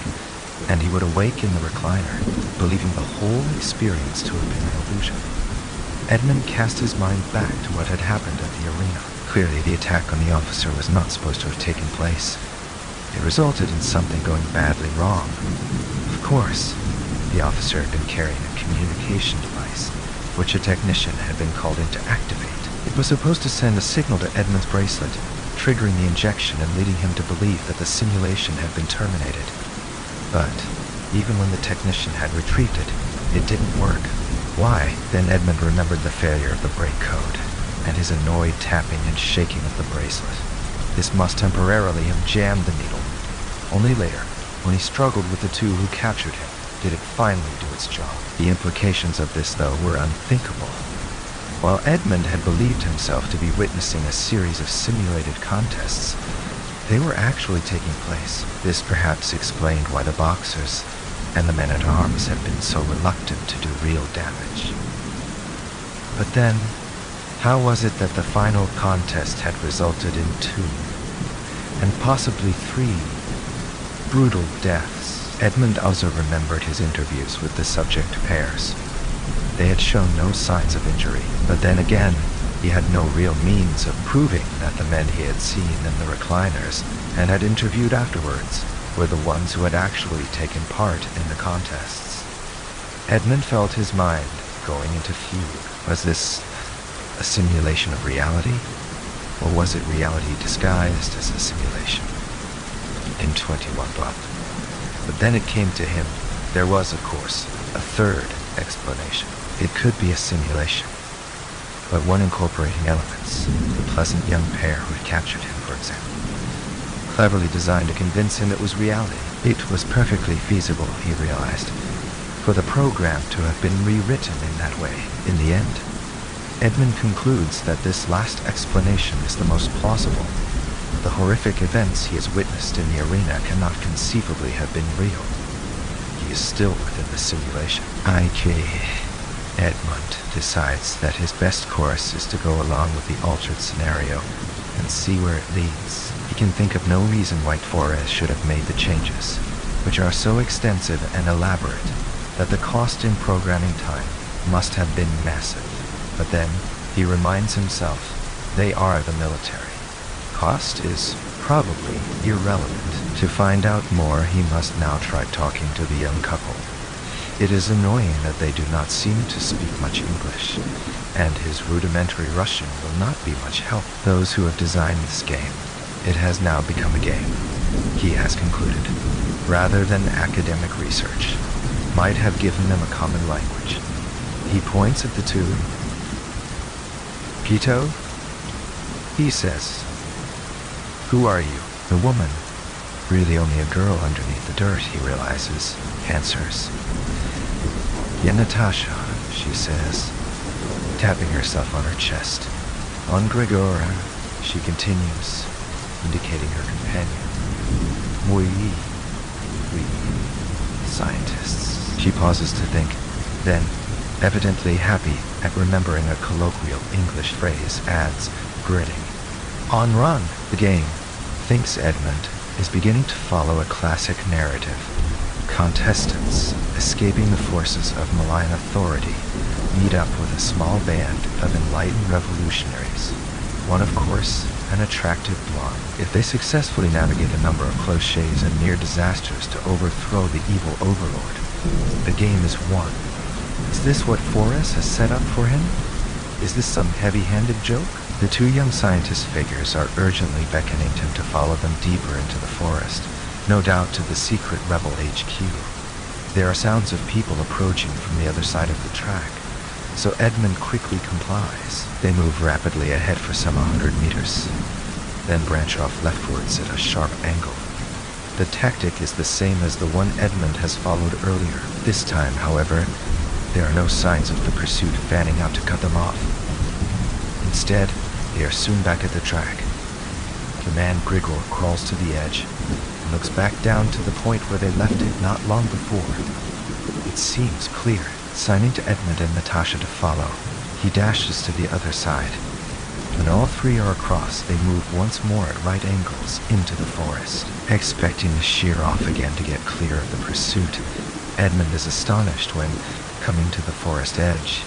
and he would awake in the recliner, believing the whole experience to have been an illusion. Edmund cast his mind back to what had happened at the arena. Clearly, the attack on the officer was not supposed to have taken place. It resulted in something going badly wrong. Of course, the officer had been carrying a communication device, which a technician had been called in to activate. It was supposed to send a signal to Edmund's bracelet, triggering the injection and leading him to believe that the simulation had been terminated. But even when the technician had retrieved it, it didn't work. Why? Then Edmund remembered the failure of the break code, and his annoyed tapping and shaking of the bracelet. This must temporarily have jammed the needle. Only later, when he struggled with the two who captured him, did it finally do its job. The implications of this, though, were unthinkable. While Edmund had believed himself to be witnessing a series of simulated contests, they were actually taking place. This perhaps explained why the boxers and the men-at-arms had been so reluctant to do real damage. But then, how was it that the final contest had resulted in 2, and possibly 3, brutal deaths? Edmund also remembered his interviews with the subject pairs. They had shown no signs of injury, but then again, he had no real means of proving that the men he had seen in the recliners and had interviewed afterwards were the ones who had actually taken part in the contests. Edmund felt his mind going into fugue. Was this a simulation of reality? Or was it reality disguised as a simulation? In 21 Blood. But then it came to him. There was, of course, a third explanation. It could be a simulation, but one incorporating elements, the pleasant young pair who had captured him, for example. Cleverly designed to convince him it was reality. It was perfectly feasible, he realized, for the program to have been rewritten in that way. In the end, Edmund concludes that this last explanation is the most plausible. The horrific events he has witnessed in the arena cannot conceivably have been real. He is still within the simulation. Edmund decides that his best course is to go along with the altered scenario and see where it leads. He can think of no reason White Forest should have made the changes, which are so extensive and elaborate that the cost in programming time must have been massive. But then he reminds himself they are the military. Cost is probably irrelevant. To find out more, he must now try talking to the young couple. It is annoying that they do not seem to speak much English, and his rudimentary Russian will not be much help. Those who have designed this game, it has now become a game, he has concluded, rather than academic research, might have given them a common language. He points at the two. Pito? He says, "Who are you?" The woman, really only a girl underneath the dirt, he realizes, answers. "Yeah, Natasha," she says, tapping herself on her chest. "On Grigora," she continues, indicating her companion. "We scientists." She pauses to think, then, evidently happy at remembering a colloquial English phrase, adds, grinning, "On run." The game, thinks Edmund, is beginning to follow a classic narrative. Contestants, escaping the forces of malign authority, meet up with a small band of enlightened revolutionaries. One, of course, an attractive blonde. If they successfully navigate a number of close shaves and near disasters to overthrow the evil overlord, the game is won. Is this what Forrest has set up for him? Is this some heavy-handed joke? The two young scientist figures are urgently beckoning him to follow them deeper into the forest, no doubt to the secret rebel HQ. There are sounds of people approaching from the other side of the track, so Edmund quickly complies. They move rapidly ahead for some 100 meters, then branch off leftwards at a sharp angle. The tactic is the same as the one Edmund has followed earlier. This time, however, there are no signs of the pursuit fanning out to cut them off. Instead, they are soon back at the track. The man Grigor crawls to the edge and looks back down to the point where they left it not long before. It seems clear. Signing to Edmund and Natasha to follow, he dashes to the other side. When all three are across, they move once more at right angles into the forest, expecting to shear off again to get clear of the pursuit. Edmund is astonished when, coming to the forest edge,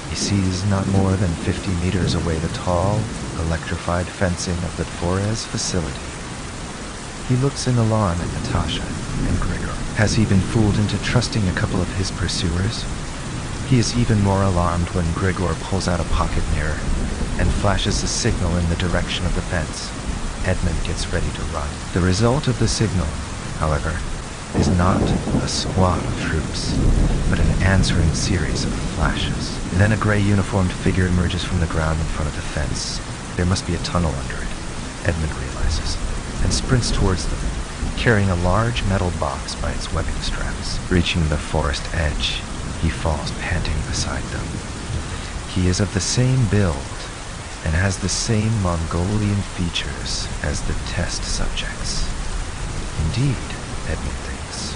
he sees not more than 50 meters away the tall, electrified fencing of the Forez facility. He looks in alarm at Natasha and Grigor. Has he been fooled into trusting a couple of his pursuers? He is even more alarmed when Grigor pulls out a pocket mirror and flashes a signal in the direction of the fence. Edmund gets ready to run. The result of the signal, however, is not a squad of troops, but an answering series of flashes. Then a gray uniformed figure emerges from the ground in front of the fence. There must be a tunnel under it, Edmund realizes, and sprints towards them, carrying a large metal box by its webbing straps. Reaching the forest edge, he falls panting beside them. He is of the same build and has the same Mongolian features as the test subjects. Indeed, Edmund thinks,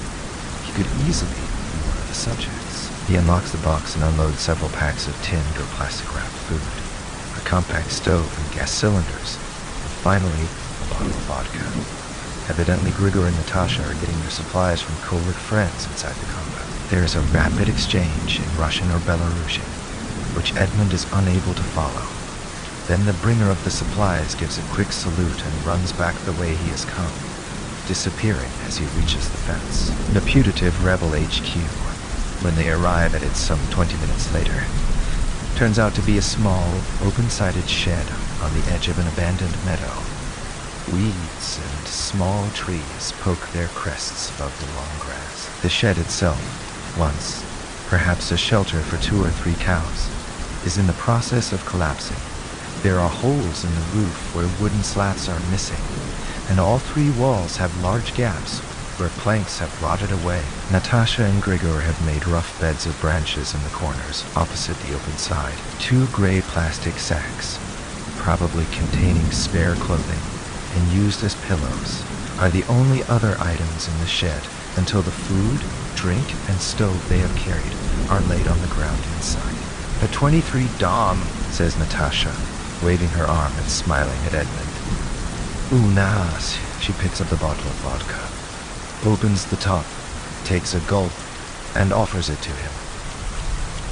he could easily be one of the subjects. He unlocks the box and unloads several packs of tinned or plastic-wrapped food, a compact stove and gas cylinders, and finally, a bottle of vodka. Evidently, Grigor and Natasha are getting their supplies from covert friends inside the compound. There is a rapid exchange in Russian or Belarusian, which Edmund is unable to follow. Then the bringer of the supplies gives a quick salute and runs back the way he has come, disappearing as he reaches the fence. The putative rebel HQ, when they arrive at it some 20 minutes later, turns out to be a small, open-sided shed on the edge of an abandoned meadow. Weeds and small trees poke their crests above the long grass. The shed itself, once perhaps a shelter for 2 or 3 cows, is in the process of collapsing. There are holes in the roof where wooden slats are missing, and all 3 walls have large gaps where planks have rotted away. Natasha and Grigor have made rough beds of branches in the corners opposite the open side. 2 gray plastic sacks, probably containing spare clothing and used as pillows, are the only other items in the shed until the food, drink, and stove they have carried are laid on the ground inside. "A 23 Dom," says Natasha, waving her arm and smiling at Edmund. "Unas." She picks up the bottle of vodka, opens the top, takes a gulp, and offers it to him.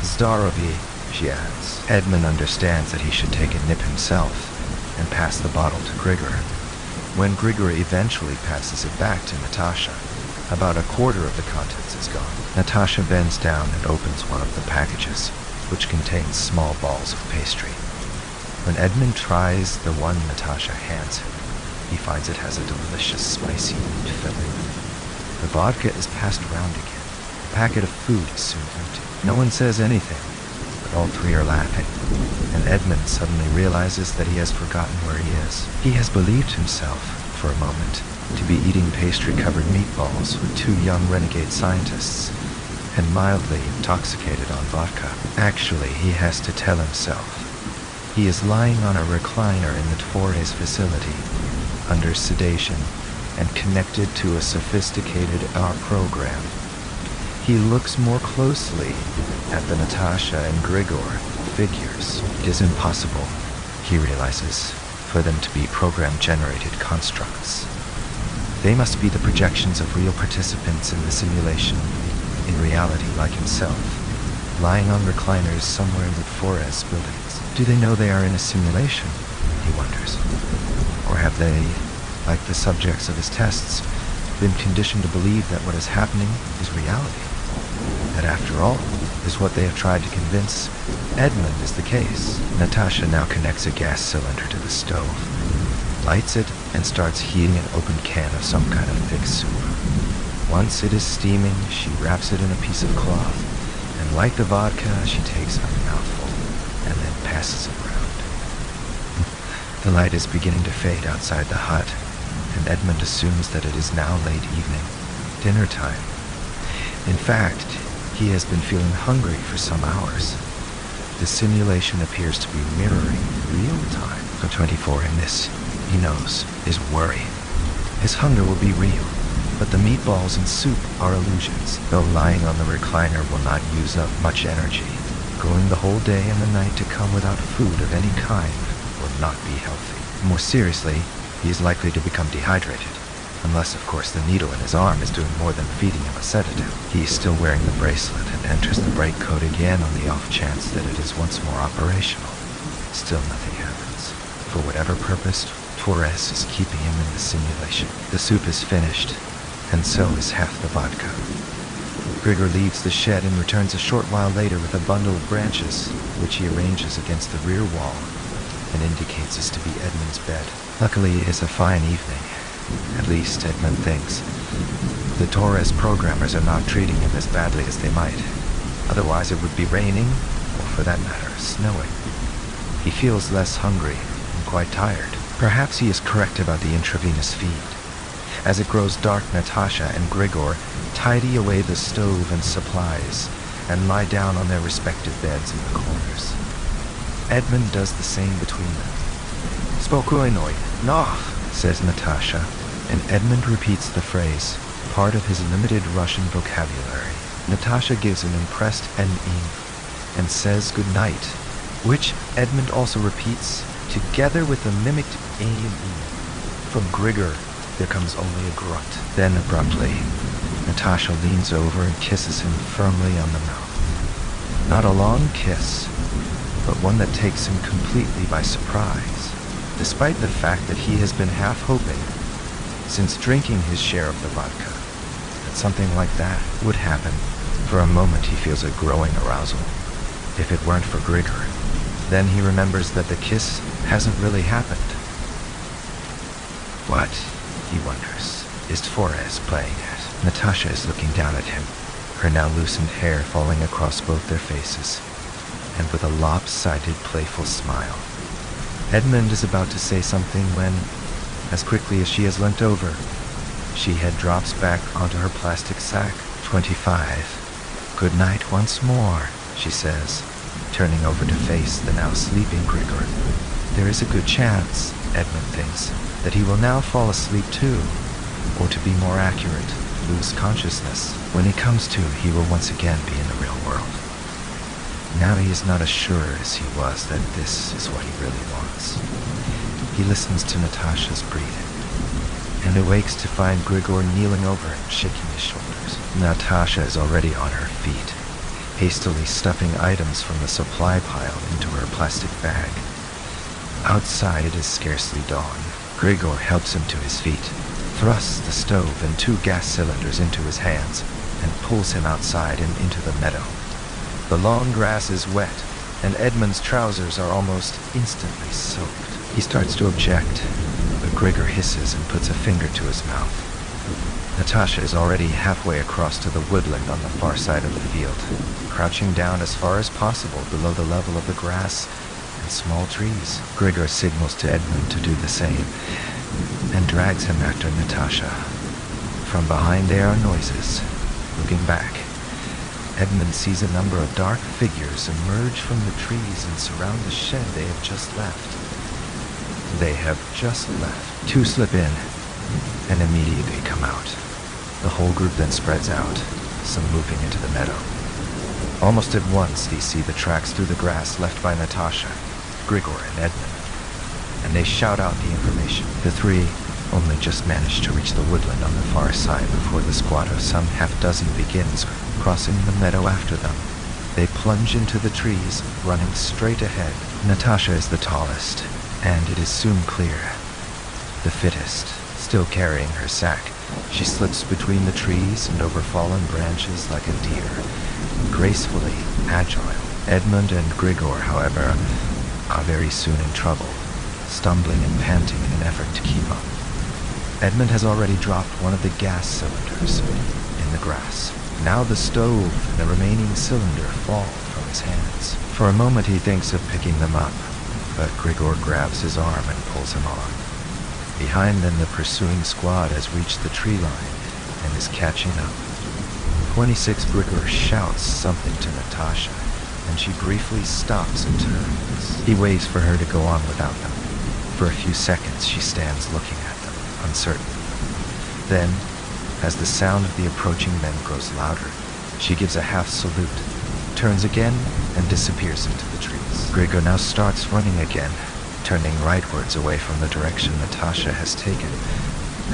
"Zdarovi," she adds. Edmund understands that he should take a nip himself and pass the bottle to Grigor. When Grigor eventually passes it back to Natasha, about a quarter of the contents is gone. Natasha bends down and opens one of the packages, which contains small balls of pastry. When Edmund tries the one Natasha hands him, he finds it has a delicious spicy meat filling. The vodka is passed around again. The packet of food is soon empty. No one says anything, but all 3 are laughing, and Edmund suddenly realizes that he has forgotten where he is. He has believed himself, for a moment, to be eating pastry-covered meatballs with 2 young renegade scientists, and mildly intoxicated on vodka. Actually, he has to tell himself he is lying on a recliner in the Torres facility, under sedation, and connected to a sophisticated AR program. He looks more closely at the Natasha and Grigor figures. It is impossible, he realizes, for them to be program-generated constructs. They must be the projections of real participants in the simulation, in reality like himself, lying on recliners somewhere in the Forest buildings. Do they know they are in a simulation, he wonders? Or have they, like the subjects of his tests, been conditioned to believe that what is happening is reality? That after all, is what they have tried to convince Edmund is the case. Natasha now connects a gas cylinder to the stove, lights it, and starts heating an open can of some kind of thick soup. Once it is steaming, she wraps it in a piece of cloth, and like the vodka, she takes a mouthful, and then passes it around. The light is beginning to fade outside the hut, and Edmund assumes that it is now late evening, dinner time. In fact, he has been feeling hungry for some hours. The simulation appears to be mirroring real time. So 24 in this, he knows, is worry. His hunger will be real, but the meatballs and soup are illusions. Though lying on the recliner will not use up much energy, going the whole day and the night to come without food of any kind will not be healthy. More seriously, he is likely to become dehydrated. Unless, of course, the needle in his arm is doing more than feeding him a sedative. He is still wearing the bracelet and enters the break code again on the off chance that it is once more operational. Still nothing happens. For whatever purpose, Torres is keeping him in the simulation. The soup is finished, and so is half the vodka. Grigor leaves the shed and returns a short while later with a bundle of branches, which he arranges against the rear wall. and indicates is to be Edmund's bed. Luckily, it is a fine evening. At least, Edmund thinks. The Torres programmers are not treating him as badly as they might. Otherwise, it would be raining, or for that matter, snowing. He feels less hungry and quite tired. Perhaps he is correct about the intravenous feed. As it grows dark, Natasha and Grigor tidy away the stove and supplies and lie down on their respective beds in the corners. Edmund does the same between them. Spokojnoj, no, says Natasha, and Edmund repeats the phrase, part of his limited Russian vocabulary. Natasha gives an impressed N-ing and says good night, which Edmund also repeats, together with a mimicked A-E. From Grigor, there comes only a grunt. Then abruptly, Natasha leans over and kisses him firmly on the mouth. Not a long kiss, but one that takes him completely by surprise, despite the fact that he has been half hoping, since drinking his share of the vodka, that something like that would happen. For a moment he feels a growing arousal. If it weren't for Grigor, then he remembers that the kiss hasn't really happened. What, he wonders, is Torres playing at? Natasha is looking down at him, her now loosened hair falling across both their faces, and with a lopsided, playful smile. Edmund is about to say something when, as quickly as she has leant over, she head drops back onto her plastic sack. 25. Good night once more, she says, turning over to face the now sleeping Grigor. There is a good chance, Edmund thinks, that he will now fall asleep too, or to be more accurate, lose consciousness. When he comes to, he will once again be in the real world. Now he is not as sure as he was that this is what he really wants. He listens to Natasha's breathing, and awakes to find Grigor kneeling over him, shaking his shoulders. Natasha is already on her feet, hastily stuffing items from the supply pile into her plastic bag. Outside it is scarcely dawn. Grigor helps him to his feet, thrusts the stove and 2 gas cylinders into his hands, and pulls him outside and into the meadow. The long grass is wet, and Edmund's trousers are almost instantly soaked. He starts to object, but Grigor hisses and puts a finger to his mouth. Natasha is already halfway across to the woodland on the far side of the field, crouching down as far as possible below the level of the grass and small trees. Grigor signals to Edmund to do the same, and drags him after Natasha. From behind there are noises. Looking back, Edmund sees a number of dark figures emerge from the trees and surround the shed they have just left. They have just left. 2 slip in, and immediately come out. The whole group then spreads out, some moving into the meadow. Almost at once they see the tracks through the grass left by Natasha, Grigor, and Edmund, and they shout out the information. The 3 only just manage to reach the woodland on the far side before the squad of some half-dozen begins crossing the meadow after them. They plunge into the trees, running straight ahead. Natasha is the tallest, and it is soon clear, the fittest. Still carrying her sack, she slips between the trees and over fallen branches like a deer, gracefully agile. Edmund and Grigor, however, are very soon in trouble, stumbling and panting in an effort to keep up. Edmund has already dropped one of the gas cylinders in the grass. Now the stove and the remaining cylinder fall from his hands. For a moment he thinks of picking them up, but Grigor grabs his arm and pulls him on. Behind them, the pursuing squad has reached the tree line and is catching up. 26 Grigor shouts something to Natasha, and she briefly stops and turns. He waits for her to go on without them. For a few seconds, she stands looking at them, uncertain. Then, as the sound of the approaching men grows louder, she gives a half salute, turns again, and disappears into the trees. Grigor now starts running again, turning rightwards away from the direction Natasha has taken,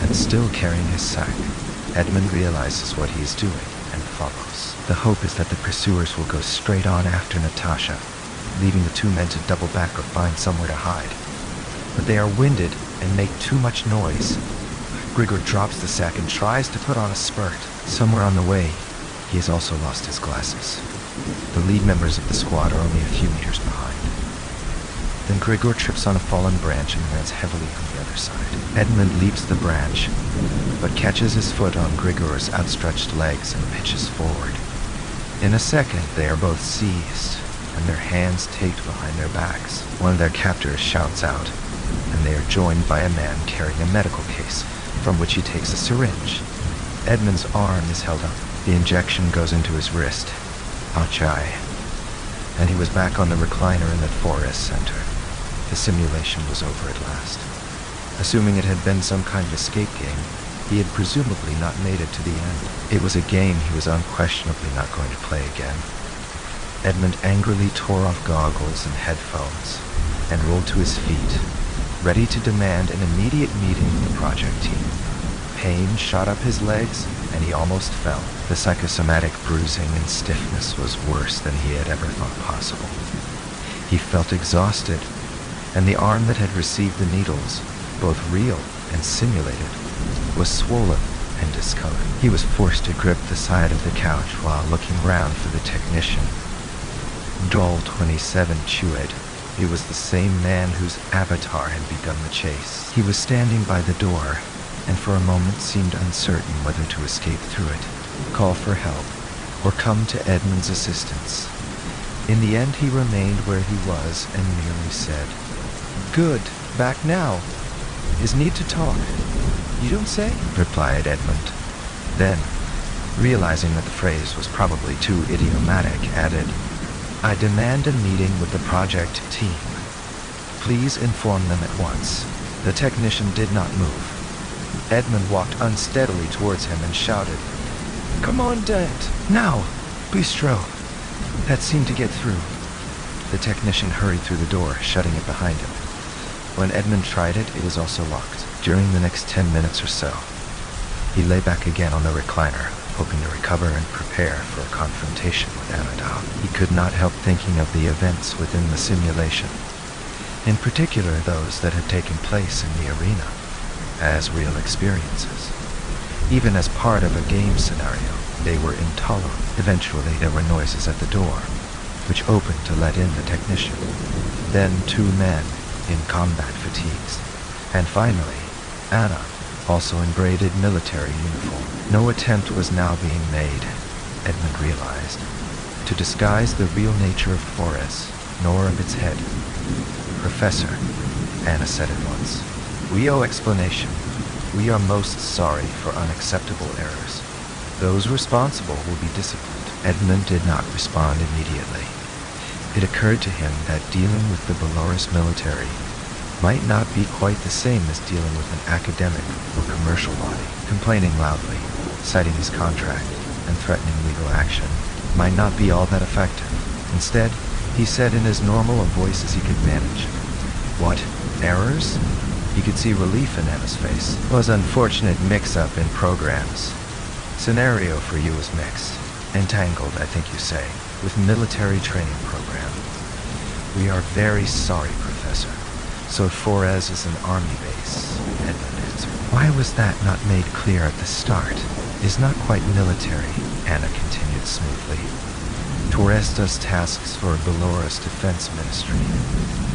and still carrying his sack. Edmund realizes what he is doing and follows. The hope is that the pursuers will go straight on after Natasha, leaving the 2 men to double back or find somewhere to hide. But they are winded and make too much noise. Grigor drops the sack and tries to put on a spurt. Somewhere on the way, he has also lost his glasses. The lead members of the squad are only a few meters behind. Then Grigor trips on a fallen branch and lands heavily on the other side. Edmund leaps the branch, but catches his foot on Grigor's outstretched legs and pitches forward. In a second, they are both seized, and their hands taped behind their backs. One of their captors shouts out, and they are joined by a man carrying a medical case, from which he takes a syringe. Edmund's arm is held up. The injection goes into his wrist. Achai. And he was back on the recliner in the forest center. The simulation was over at last. Assuming it had been some kind of escape game, he had presumably not made it to the end. It was a game he was unquestionably not going to play again. Edmund angrily tore off goggles and headphones and rolled to his feet, ready to demand an immediate meeting with the project team. Pain shot up his legs, and he almost fell. The psychosomatic bruising and stiffness was worse than he had ever thought possible. He felt exhausted, and the arm that had received the needles, both real and simulated, was swollen and discolored. He was forced to grip the side of the couch while looking round for the technician. Doll 27 Chewed. It was the same man whose avatar had begun the chase. He was standing by the door, and for a moment seemed uncertain whether to escape through it, call for help, or come to Edmund's assistance. In the end, he remained where he was and merely said, "Good, back now. Is need to talk. You don't say?" replied Edmund. Then, realizing that the phrase was probably too idiomatic, added, "I demand a meeting with the project team. Please inform them at once." The technician did not move. Edmund walked unsteadily towards him and shouted, "Commandant! Now! Bistro!" That seemed to get through. The technician hurried through the door, shutting it behind him. When Edmund tried it, it was also locked. During the next 10 minutes or so, he lay back again on the recliner, hoping to recover and prepare for a confrontation with Anadab. He could not help thinking of the events within the simulation, in particular those that had taken place in the arena, as real experiences. Even as part of a game scenario, they were intolerable. Eventually, there were noises at the door, which opened to let in the technician. Then 2 men in combat fatigues. And finally, Anna, also in braided military uniform. No attempt was now being made, Edmund realized, to disguise the real nature of Flores, nor of its head. "Professor," Anna said at once, "we owe explanation. We are most sorry for unacceptable errors. Those responsible will be disciplined." Edmund did not respond immediately. It occurred to him that dealing with the Belarus military might not be quite the same as dealing with an academic or commercial body. Complaining loudly, citing his contract, and threatening legal action might not be all that effective. Instead, he said in as normal a voice as he could manage, "What? Errors?" He could see relief in Anna's face. "It was unfortunate mix-up in programs. Scenario for you was mixed. Entangled, I think you say, with military training program. We are very sorry, Professor. So Flores is an army base," Edmund answered. "Why was that not made clear at the start? Is not quite military," Anna continued smoothly. "Torres does tasks for Belarus Defense Ministry,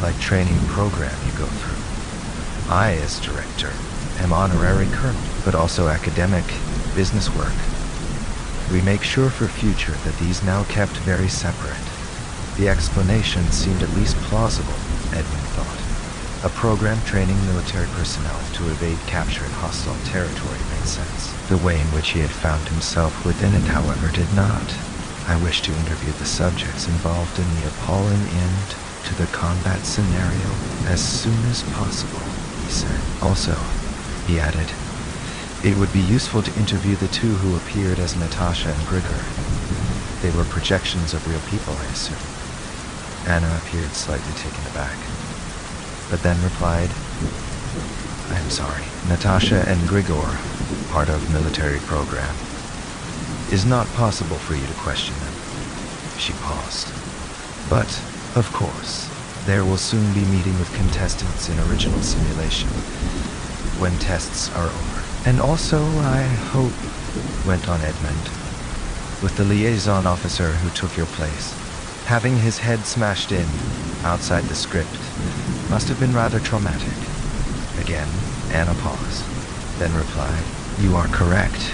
like training program you go through. I, as director, am honorary colonel, but also academic, business work. We make sure for future that these now kept very separate." The explanation seemed at least plausible, Edmund thought. A program training military personnel to evade capture in hostile territory made sense. The way in which he had found himself within it, however, did not. "I wish to interview the subjects involved in the appalling end to the combat scenario as soon as possible," he said. "Also," he added, "it would be useful to interview the 2 who appeared as Natasha and Grigor. They were projections of real people, I assume." Anna appeared slightly taken aback, but then replied, "I am sorry. Natasha and Grigor, part of military program. Is not possible for you to question them." She paused. "But, of course, there will soon be meeting with contestants in original simulation, when tests are over. And also, I hope," went on Edmund, "with the liaison officer who took your place. Having his head smashed in, outside the script, must have been rather traumatic. Again, Anna paused, then replied, "You are correct.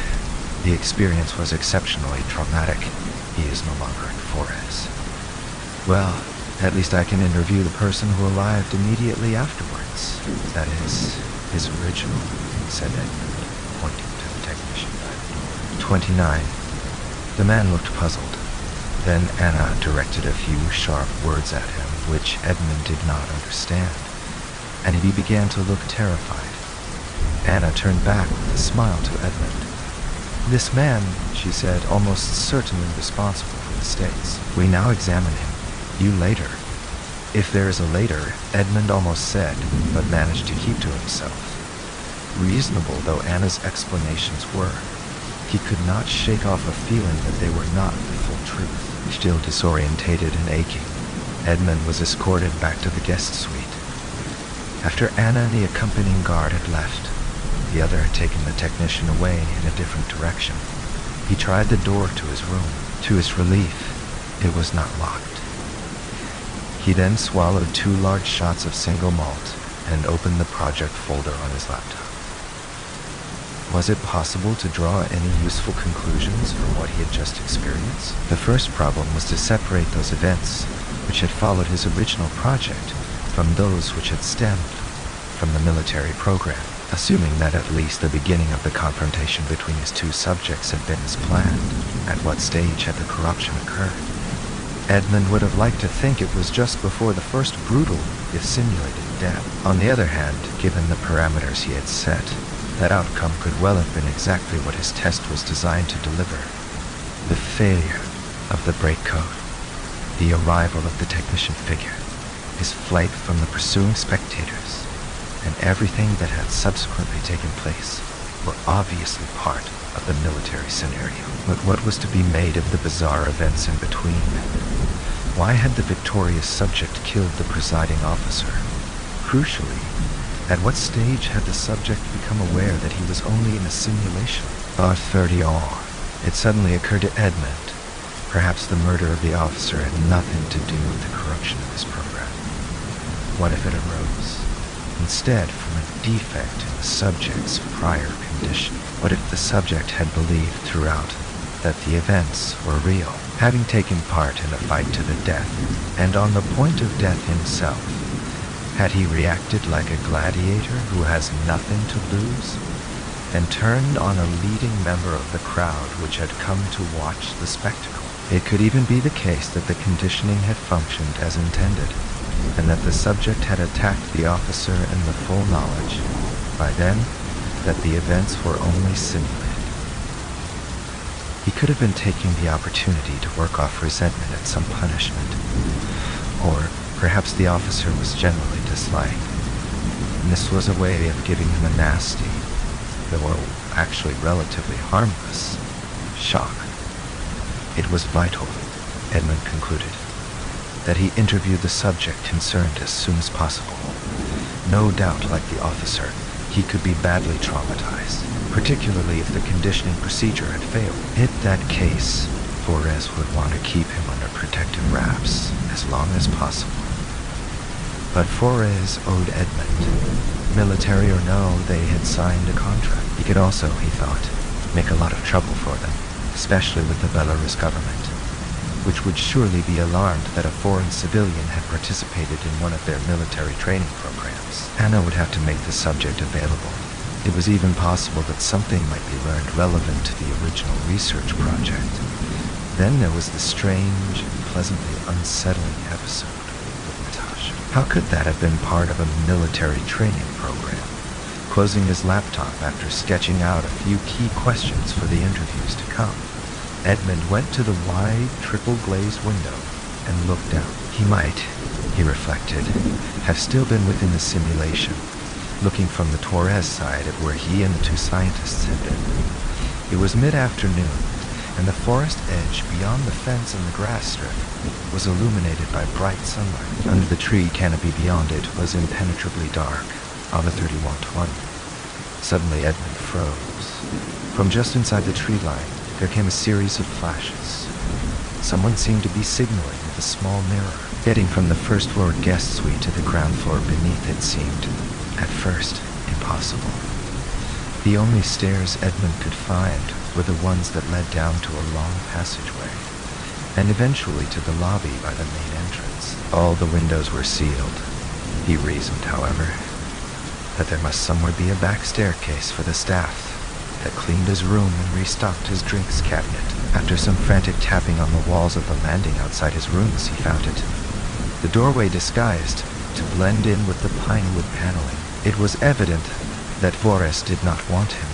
The experience was exceptionally traumatic. He is no longer in Flores." "Well, at least I can interview the person who arrived immediately afterwards. That is, his original," said Edmund, pointing to the technician by the door. 29. The man looked puzzled. Then Anna directed a few sharp words at him, which Edmund did not understand, and he began to look terrified. Anna turned back with a smile to Edmund. "This man," she said, "almost certainly responsible for the states. We now examine him. You later." "If there is a later," Edmund almost said, but managed to keep to himself. Reasonable though Anna's explanations were, he could not shake off a feeling that they were not the full truth. Still disorientated and aching, Edmund was escorted back to the guest suite. After Anna and the accompanying guard had left, the other had taken the technician away in a different direction. He tried the door to his room. To his relief, it was not locked. He then swallowed 2 large shots of single malt and opened the project folder on his laptop. Was it possible to draw any useful conclusions from what he had just experienced? The first problem was to separate those events which had followed his original project from those which had stemmed from the military program, assuming that at least the beginning of the confrontation between his 2 subjects had been as planned. At what stage had the corruption occurred? Edmund would have liked to think it was just before the first brutal, if simulated, death. On the other hand, given the parameters he had set, that outcome could well have been exactly what his test was designed to deliver. The failure of the break code, the arrival of the technician figure, his flight from the pursuing spectators, and everything that had subsequently taken place were obviously part of the military scenario. But what was to be made of the bizarre events in between? Why had the victorious subject killed the presiding officer? Crucially, at what stage had the subject become aware that he was only in a simulation? 30 all. It suddenly occurred to Edmund, perhaps the murder of the officer had nothing to do with the corruption of his program. What if it arose, instead, from a defect in the subject's prior condition? What if the subject had believed throughout that the events were real? Having taken part in a fight to the death, and on the point of death himself, had he reacted like a gladiator who has nothing to lose, and turned on a leading member of the crowd which had come to watch the spectacle? It could even be the case that the conditioning had functioned as intended, and that the subject had attacked the officer in the full knowledge, by then, that the events were only simulated. He could have been taking the opportunity to work off resentment at some punishment, or perhaps the officer was generally disliked, and this was a way of giving him a nasty, though actually relatively harmless, shock. It was vital, Edmund concluded, that he interview the subject concerned as soon as possible. No doubt, like the officer, he could be badly traumatized, particularly if the conditioning procedure had failed. In that case, Flores would want to keep him under protective wraps as long as possible. But Flores owed Edmund. Military or no, they had signed a contract. He could also, he thought, make a lot of trouble for them, especially with the Belarus government, which would surely be alarmed that a foreign civilian had participated in one of their military training programs. Anna would have to make the subject available. It was even possible that something might be learned relevant to the original research project. Then there was the strange and pleasantly unsettling episode with Natasha. How could that have been part of a military training program? Closing his laptop after sketching out a few key questions for the interviews to come, Edmund went to the wide, triple-glazed window and looked out. He might, he reflected, have still been within the simulation, looking from the Torres side at where he and the 2 scientists had been. It was mid-afternoon, and the forest edge beyond the fence and the grass strip was illuminated by bright sunlight. Under the tree canopy beyond it was impenetrably dark, on the 3120. Suddenly Edmund froze. From just inside the tree line, there came a series of flashes. Someone seemed to be signaling with a small mirror. Getting from the first-floor guest suite to the ground floor beneath it seemed, at first, impossible. The only stairs Edmund could find were the ones that led down to a long passageway, and eventually to the lobby by the main entrance. All the windows were sealed. He reasoned, however, that there must somewhere be a back staircase for the staff that cleaned his room and restocked his drinks cabinet. After some frantic tapping on the walls of the landing outside his rooms, he found it. The doorway disguised to blend in with the pine wood paneling. It was evident that Forrest did not want him,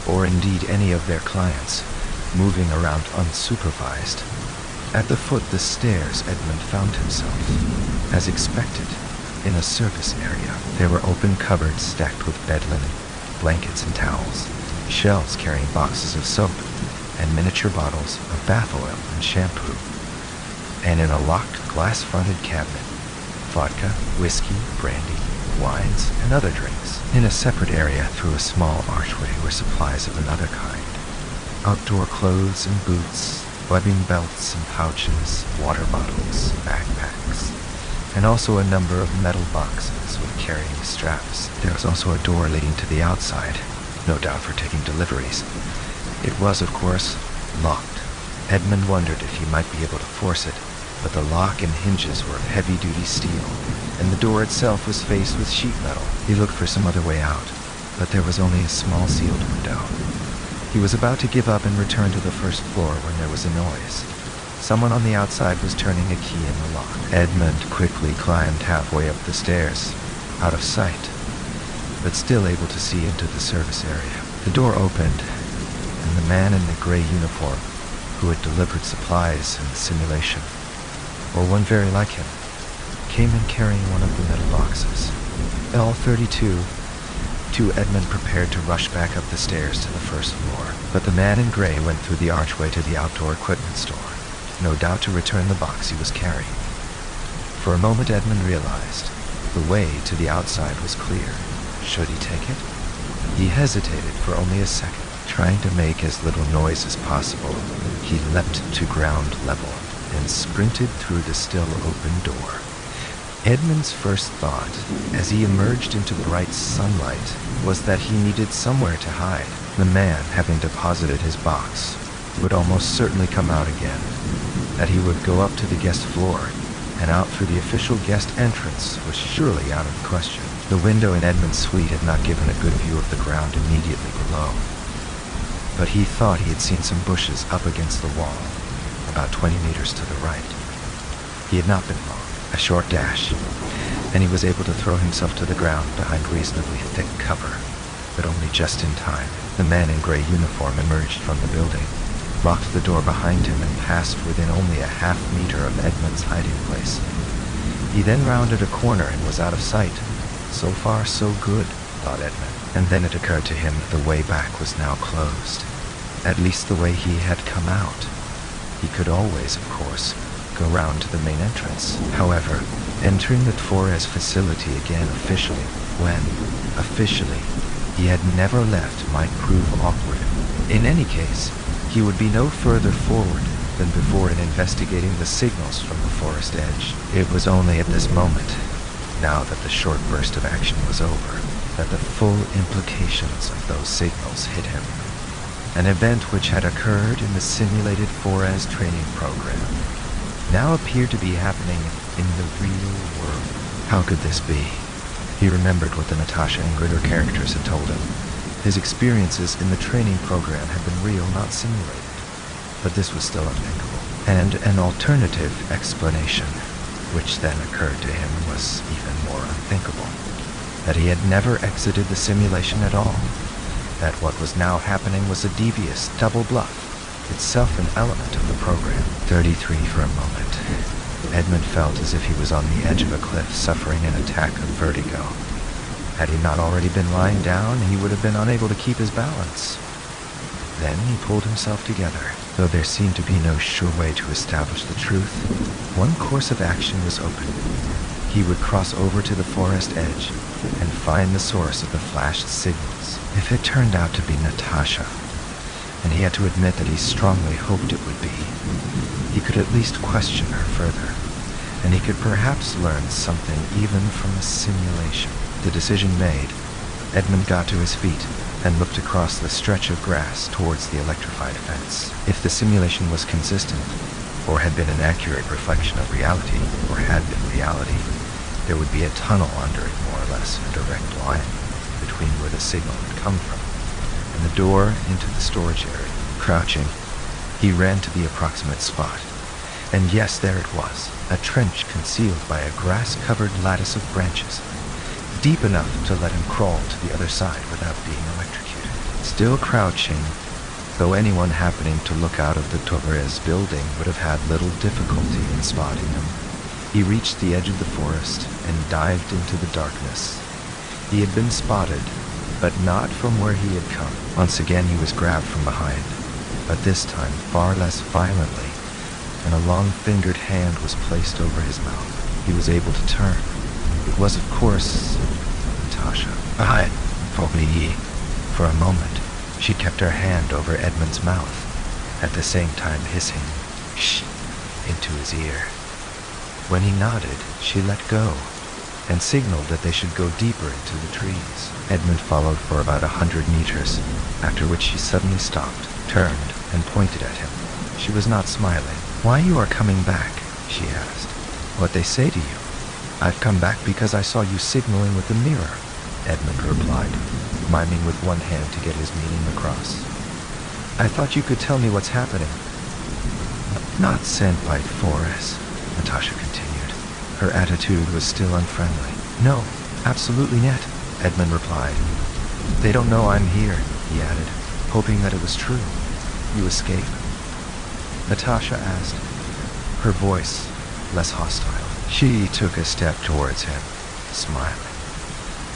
or indeed any of their clients, moving around unsupervised. At the foot of the stairs, Edmund found himself, as expected, in a service area. There were open cupboards stacked with bed linen, blankets and towels, shelves carrying boxes of soap, and miniature bottles of bath oil and shampoo. And in a locked glass-fronted cabinet, vodka, whiskey, brandy, wines, and other drinks. In a separate area through a small archway were supplies of another kind. Outdoor clothes and boots, webbing belts and pouches, water bottles, backpacks, and also a number of metal boxes with carrying straps. There was also a door leading to the outside, no doubt for taking deliveries. It was, of course, locked. Edmund wondered if he might be able to force it, but the lock and hinges were of heavy-duty steel, and the door itself was faced with sheet metal. He looked for some other way out, but there was only a small sealed window. He was about to give up and return to the first floor when there was a noise. Someone on the outside was turning a key in the lock. Edmund quickly climbed halfway up the stairs, out of sight, but still able to see into the service area. The door opened, and the man in the gray uniform, who had delivered supplies in the simulation, or one very like him, came in carrying one of the metal boxes. All 32, Edmund prepared to rush back up the stairs to the first floor, but the man in gray went through the archway to the outdoor equipment store, no doubt to return the box he was carrying. For a moment Edmund realized the way to the outside was clear. Should he take it? He hesitated for only a second. Trying to make as little noise as possible, he leapt to ground level and sprinted through the still open door. Edmund's first thought, as he emerged into bright sunlight, was that he needed somewhere to hide. The man, having deposited his box, would almost certainly come out again, that he would go up to the guest floor, and out through the official guest entrance was surely out of the question. The window in Edmund's suite had not given a good view of the ground immediately below, but he thought he had seen some bushes up against the wall, about 20 meters to the right. He had not been wrong. A short dash, and he was able to throw himself to the ground behind reasonably thick cover, but only just in time. The man in gray uniform emerged from the building, locked the door behind him, and passed within only a half-meter of Edmund's hiding place. He then rounded a corner and was out of sight. So far, so good, thought Edmund. And then it occurred to him that the way back was now closed, at least the way he had come out. He could always, of course, go round to the main entrance. However, entering the Torres facility again officially, when, officially, he had never left might prove awkward. In any case, he would be no further forward than before in investigating the signals from the forest edge. It was only at this moment, now that the short burst of action was over, that the full implications of those signals hit him. An event which had occurred in the simulated Forez training program now appeared to be happening in the real world. How could this be? He remembered what the Natasha and Gritter characters had told him. His experiences in the training program had been real, not simulated. But this was still unthinkable. And an alternative explanation, which then occurred to him, was even more unthinkable. That he had never exited the simulation at all. That what was now happening was a devious double bluff, itself an element of the program. 33 for a moment. Edmund felt as if he was on the edge of a cliff, suffering an attack of vertigo. Had he not already been lying down, he would have been unable to keep his balance. Then he pulled himself together. Though there seemed to be no sure way to establish the truth, one course of action was open. He would cross over to the forest edge and find the source of the flashed signals. If it turned out to be Natasha, and he had to admit that he strongly hoped it would be. He could at least question her further, and he could perhaps learn something even from a simulation. The decision made, Edmund got to his feet and looked across the stretch of grass towards the electrified fence. If the simulation was consistent, or had been an accurate reflection of reality, or had been reality, there would be a tunnel under it, more or less, a direct line between where the signal had come from and the door into the storage area. Crouching, he ran to the approximate spot. And yes, there it was, a trench concealed by a grass-covered lattice of branches, deep enough to let him crawl to the other side without being electrocuted. Still crouching, though anyone happening to look out of the Torres building would have had little difficulty in spotting him, he reached the edge of the forest and dived into the darkness. He had been spotted, but not from where he had come. Once again he was grabbed from behind, but this time far less violently, and a long-fingered hand was placed over his mouth. He was able to turn. It was, of course, Natasha. Behind, Fogli. For a moment, she kept her hand over Edmund's mouth, at the same time hissing, "Shh," into his ear. When he nodded, she let go, and signaled that they should go deeper into the trees. Edmund followed for about 100 meters, after which she suddenly stopped, turned, and pointed at him. She was not smiling. "Why you are coming back?" she asked. "What they say to you?" "I've come back because I saw you signaling with the mirror," Edmund replied, miming with one hand to get his meaning across. "I thought you could tell me what's happening." "Not sent by Forrest," Natasha continued. Her attitude was still unfriendly. "No, absolutely not," Edmund replied. "They don't know I'm here," he added, hoping that it was true. "You escape?" Natasha asked, her voice less hostile. She took a step towards him, smiling.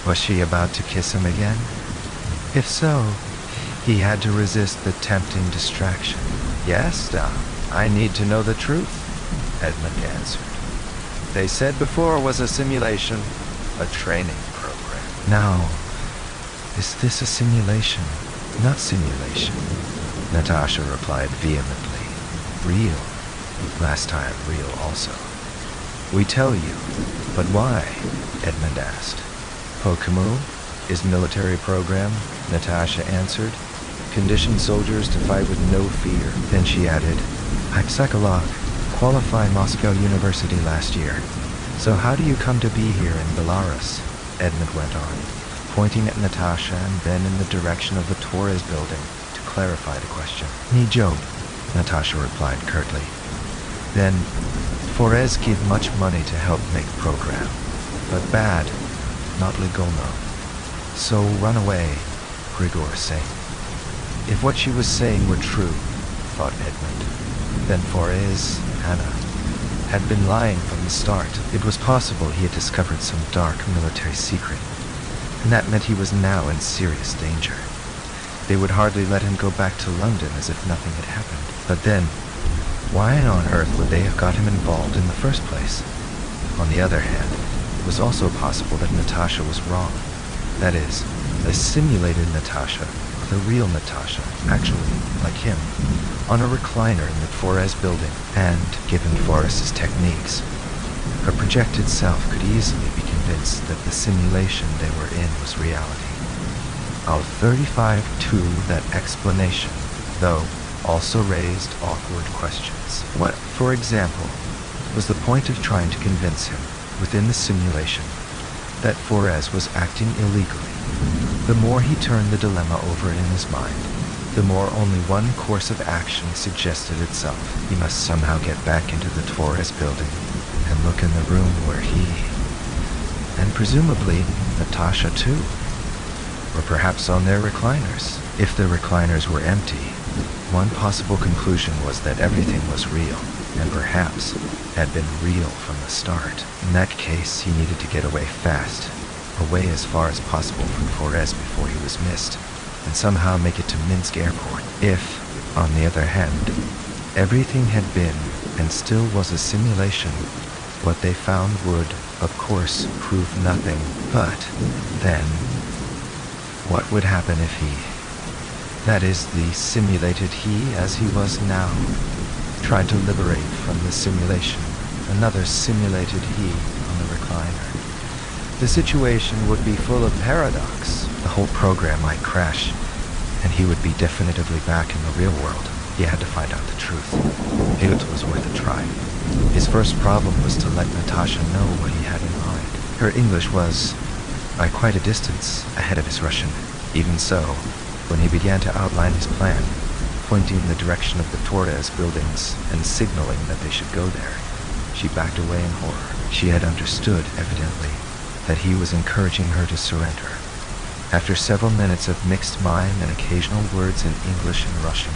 Was she about to kiss him again? If so, he had to resist the tempting distraction. "Yes, I need to know the truth," Edmund answered. "They said before it was a simulation, a training program." "Now, is this a simulation? Not simulation," Natasha replied vehemently. "Real. Last time, real also." "We tell you. But why?" Edmund asked. "Pokumu is military program," Natasha answered. "Condition soldiers to fight with no fear." Then she added, "I'm psycholog, qualified Moscow University last year. So how do you come to be here in Belarus?" Edmund went on, pointing at Natasha and then in the direction of the Torres building to clarify the question. "Me job," Natasha replied curtly. Then, "Forez give much money to help make program, but bad, not legalno. So run away," Grigor saying. If what she was saying were true, thought Edmund, then Forez, Anna, had been lying from the start. It was possible he had discovered some dark military secret, and that meant he was now in serious danger. They would hardly let him go back to London as if nothing had happened. But then, why on earth would they have got him involved in the first place? On the other hand, it was also possible that Natasha was wrong. That is, a simulated Natasha, the real Natasha, actually, like him, on a recliner in the Forez building, and, given Forrest's techniques, her projected self could easily be convinced that the simulation they were in was reality. I'll 35 to that explanation, though also raised awkward questions. What, for example, was the point of trying to convince him, within the simulation, that Forez was acting illegally? The more he turned the dilemma over in his mind, the more only one course of action suggested itself. He must somehow get back into the Torres building and look in the room where he, and presumably Natasha too, were perhaps on their recliners. If the recliners were empty, one possible conclusion was that everything was real, and perhaps had been real from the start. In that case, he needed to get away fast, away as far as possible from Forez before he was missed, and somehow make it to Minsk airport. If, on the other hand, everything had been and still was a simulation, what they found would, of course, prove nothing. But then, what would happen if he... That is, the simulated he, as he was now, tried to liberate from the simulation another simulated he on the recliner. The situation would be full of paradox. The whole program might crash, and he would be definitively back in the real world. He had to find out the truth. It was worth a try. His first problem was to let Natasha know what he had in mind. Her English was, by quite a distance, ahead of his Russian. Even so, when he began to outline his plan, pointing in the direction of the Torres buildings and signaling that they should go there, she backed away in horror. She had understood, evidently, that he was encouraging her to surrender. After several minutes of mixed mime and occasional words in English and Russian,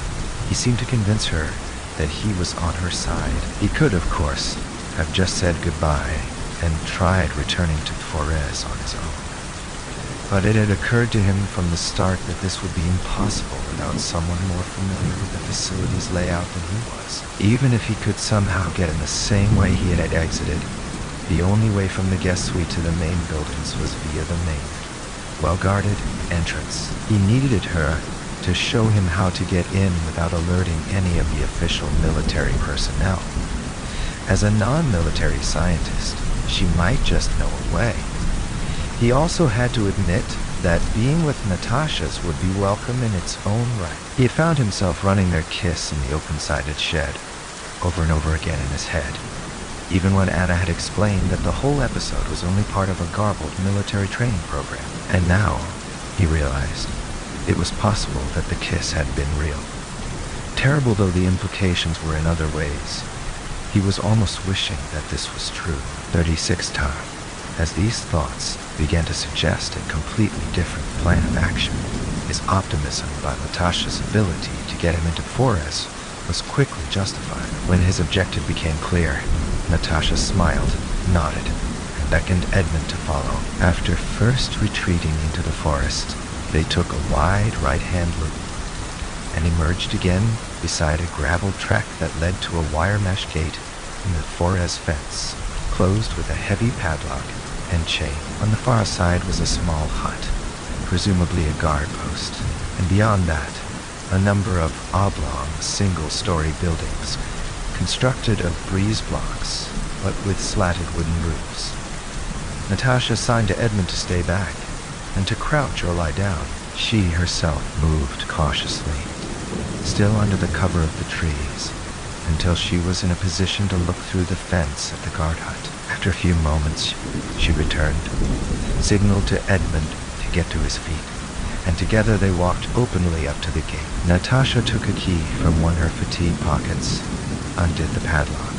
he seemed to convince her that he was on her side. He could, of course, have just said goodbye and tried returning to Forez on his own. But it had occurred to him from the start that this would be impossible without someone more familiar with the facility's layout than he was. Even if he could somehow get in the same way he had exited, the only way from the guest suite to the main buildings was via the main, well-guarded entrance. He needed her to show him how to get in without alerting any of the official military personnel. As a non-military scientist, she might just know a way. He also had to admit that being with Natasha's would be welcome in its own right. He had found himself running their kiss in the open-sided shed, over and over again in his head, even when Anna had explained that the whole episode was only part of a garbled military training program. And now, he realized, it was possible that the kiss had been real. Terrible though the implications were in other ways, he was almost wishing that this was true. 36 time. As these thoughts began to suggest a completely different plan of action, his optimism about Natasha's ability to get him into Forez was quickly justified. When his objective became clear, Natasha smiled, nodded, and beckoned Edmund to follow. After first retreating into the forest, they took a wide right-hand loop and emerged again beside a gravel track that led to a wire mesh gate in the Forez fence, closed with a heavy padlock and chain. On the far side was a small hut, presumably a guard post, and beyond that, a number of oblong, single-story buildings, constructed of breeze blocks, but with slatted wooden roofs. Natasha signed to Edmund to stay back, and to crouch or lie down. She herself moved cautiously, still under the cover of the trees, until she was in a position to look through the fence at the guard hut. After a few moments, she returned, signaled to Edmund to get to his feet, and together they walked openly up to the gate. Natasha took a key from one of her fatigue pockets, undid the padlock,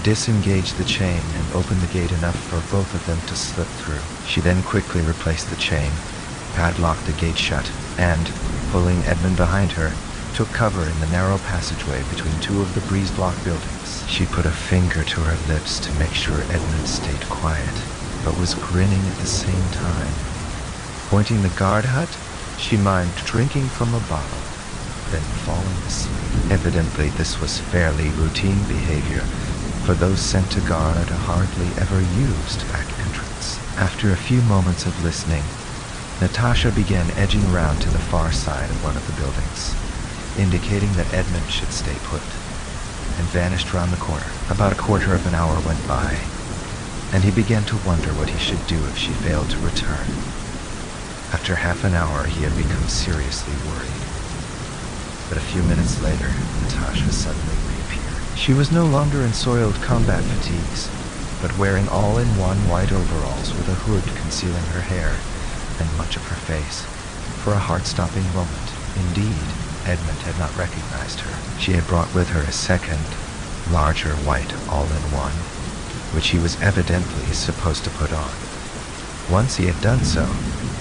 disengaged the chain, and opened the gate enough for both of them to slip through. She then quickly replaced the chain, padlocked the gate shut, and, pulling Edmund behind her, took cover in the narrow passageway between two of the breeze block buildings. She put a finger to her lips to make sure Edmund stayed quiet, but was grinning at the same time. Pointing the guard hut, she mimed drinking from a bottle, then falling asleep. Evidently, this was fairly routine behavior for those sent to guard a hardly ever used back entrance. After a few moments of listening, Natasha began edging around to the far side of one of the buildings, indicating that Edmund should stay put, and vanished round the corner. About a quarter of an hour went by, and he began to wonder what he should do if she failed to return. After half an hour, he had become seriously worried. But a few minutes later, Natasha suddenly reappeared. She was no longer in soiled combat fatigues, but wearing all-in-one white overalls with a hood concealing her hair and much of her face. For a heart-stopping moment, indeed, Edmund had not recognized her. She had brought with her a second, larger white all-in-one, which he was evidently supposed to put on. Once he had done so,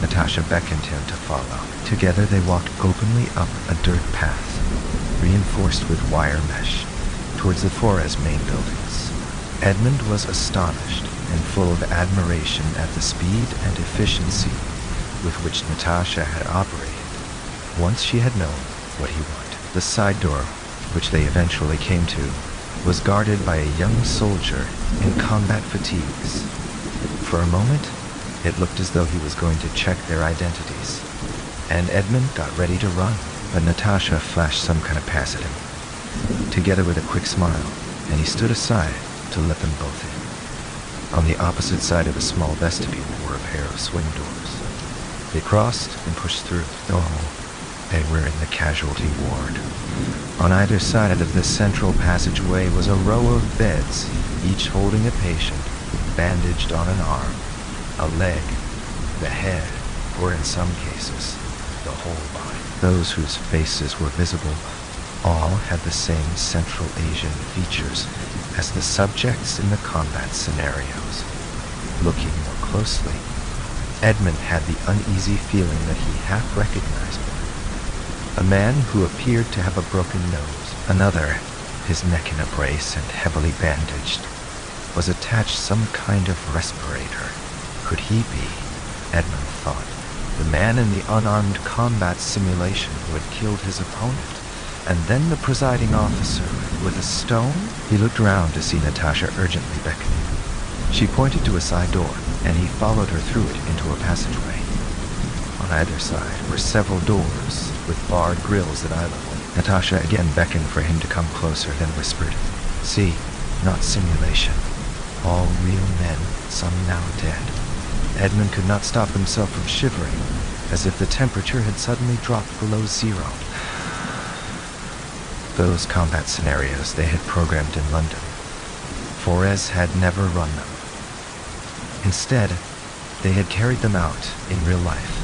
Natasha beckoned him to follow. Together they walked openly up a dirt path, reinforced with wire mesh, towards the Forez main buildings. Edmund was astonished and full of admiration at the speed and efficiency with which Natasha had operated once she had known what he wanted. The side door, which they eventually came to, was guarded by a young soldier in combat fatigues. For a moment, it looked as though he was going to check their identities, and Edmund got ready to run. but Natasha flashed some kind of pass at him, together with a quick smile, and he stood aside to let them both in. On the opposite side of a small vestibule were a pair of swing doors. They crossed and pushed through. Oh, they were in the casualty ward. On either side of this central passageway was a row of beds, each holding a patient, bandaged on an arm, a leg, the head, or in some cases, the whole body. Those whose faces were visible all had the same Central Asian features as the subjects in the combat scenarios. Looking more closely, Edmund had the uneasy feeling that he half recognized one. A man who appeared to have a broken nose. Another, his neck in a brace and heavily bandaged, was attached some kind of respirator. Could he be, Edmund thought, the man in the unarmed combat simulation who had killed his opponent? And then the presiding officer, with a stone? He looked around to see Natasha urgently beckoning. She pointed to a side door, and he followed her through it into a passageway. On either side were several doors with barred grills at eye level. Natasha again beckoned for him to come closer, then whispered, "See, not simulation. All real men, some now dead." Edmund could not stop himself from shivering, as if the temperature had suddenly dropped below zero. Those combat scenarios they had programmed in London. Forez had never run them. Instead, they had carried them out in real life,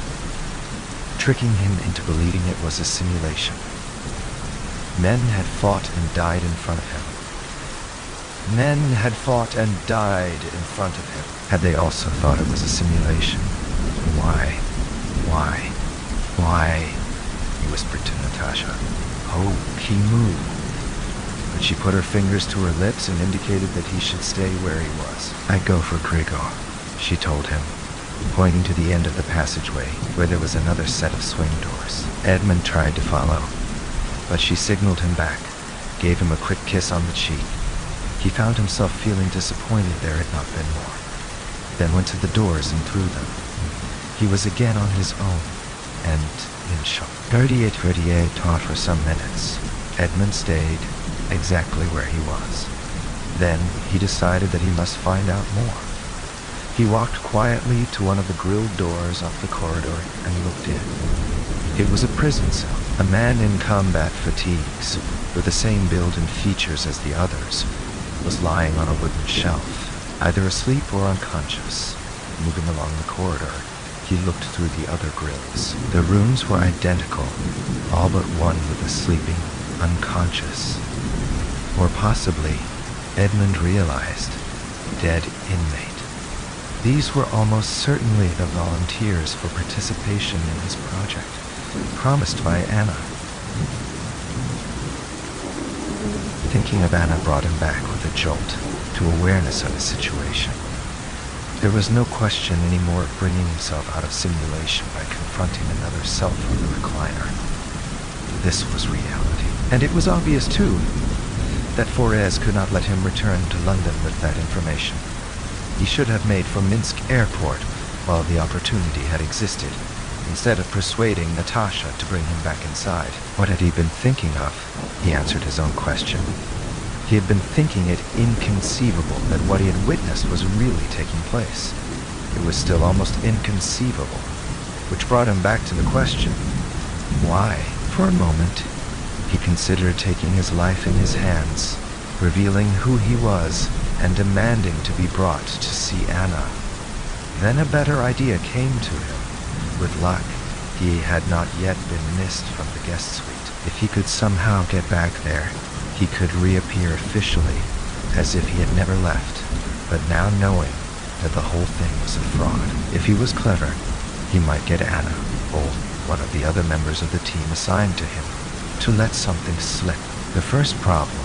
tricking him into believing it was a simulation. Men had fought and died in front of him. Men had fought and died in front of him. Had they also thought it was a simulation? Why? He whispered to Natasha. "Oh, Kimu." But she put her fingers to her lips and indicated that he should stay where he was. "I go for Grigor," she told him, pointing to the end of the passageway where there was another set of swing doors. Edmund tried to follow, but she signaled him back, gave him a quick kiss on the cheek. He found himself feeling disappointed there had not been more, then went to the doors and through them. He was again on his own, and in shock. Gerdier taught for some minutes. Edmund stayed exactly where he was. Then he decided that he must find out more. He walked quietly to one of the grilled doors off the corridor and looked in. It was a prison cell. A man in combat fatigues, with the same build and features as the others, was lying on a wooden shelf, either asleep or unconscious. Moving along the corridor, he looked through the other grills. The rooms were identical, all but one with a sleeping, unconscious, or possibly, Edmund realized, dead inmate. These were almost certainly the volunteers for participation in his project, promised by Anna. Thinking of Anna brought him back with a jolt to awareness of his situation. There was no question anymore of bringing himself out of simulation by confronting another self on the recliner. This was reality. And it was obvious, too, that Forez could not let him return to London with that information. He should have made for Minsk airport while the opportunity had existed, instead of persuading Natasha to bring him back inside. What had he been thinking of? He answered his own question. He had been thinking it inconceivable that what he had witnessed was really taking place. It was still almost inconceivable, which brought him back to the question, why? For a moment, he considered taking his life in his hands, revealing who he was, and demanding to be brought to see Anna. Then a better idea came to him. With luck, he had not yet been missed from the guest suite. If he could somehow get back there, he could reappear officially, as if he had never left, but now knowing that the whole thing was a fraud. If he was clever, he might get Anna, or one of the other members of the team assigned to him, to let something slip. The first problem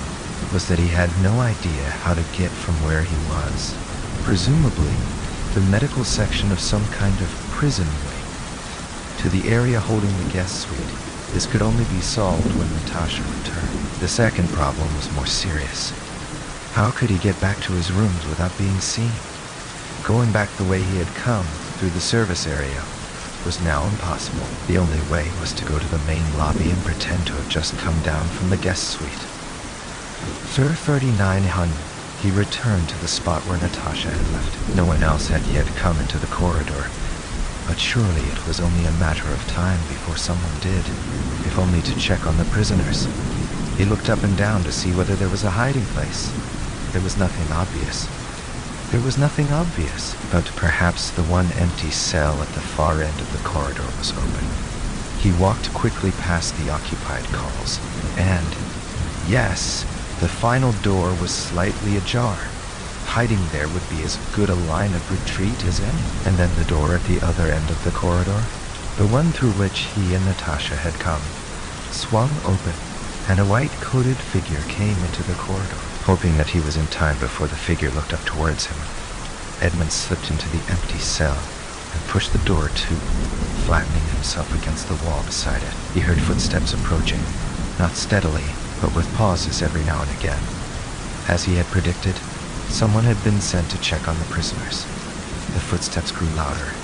was that he had no idea how to get from where he was. Presumably, the medical section of some kind of prison wing, to the area holding the guest suite. This could only be solved when Natasha returned. The second problem was more serious. How could he get back to his rooms without being seen? Going back the way he had come, through the service area, was now impossible. The only way was to go to the main lobby and pretend to have just come down from the guest suite. Sir 39 Hun, he returned to the spot where Natasha had left. No one else had yet come into the corridor, but surely it was only a matter of time before someone did, if only to check on the prisoners. He looked up and down to see whether there was a hiding place. There was nothing obvious. But perhaps the one empty cell at the far end of the corridor was open. He walked quickly past the occupied calls, and, yes, the final door was slightly ajar. Hiding there would be as good a line of retreat as any. And then the door at the other end of the corridor, the one through which he and Natasha had come, swung open, and a white-coated figure came into the corridor. Hoping that he was in time before the figure looked up towards him, Edmund slipped into the empty cell and pushed the door to, flattening himself against the wall beside it. He heard footsteps approaching, not steadily, but with pauses every now and again. As he had predicted, someone had been sent to check on the prisoners. The footsteps grew louder.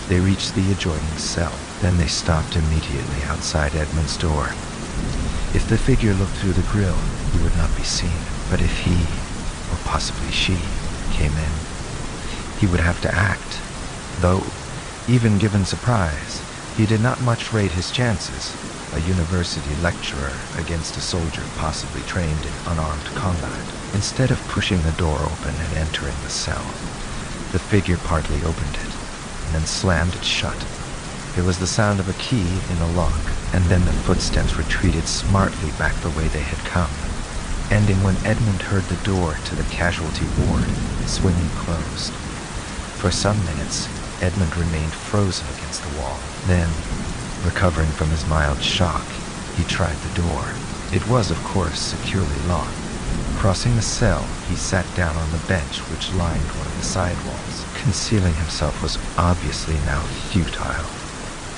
They reached the adjoining cell. Then they stopped immediately outside Edmund's door. If the figure looked through the grill, he would not be seen. But if he, or possibly she, came in, he would have to act. Though, even given surprise, he did not much rate his chances, a university lecturer against a soldier possibly trained in unarmed combat. Instead of pushing the door open and entering the cell, the figure partly opened it, and then slammed it shut. There was the sound of a key in a lock, and then the footsteps retreated smartly back the way they had come, ending when Edmund heard the door to the casualty ward swinging closed. For some minutes, Edmund remained frozen against the wall. Then, recovering from his mild shock, he tried the door. It was, of course, securely locked. Crossing the cell, he sat down on the bench which lined one of the side walls. Concealing himself was obviously now futile.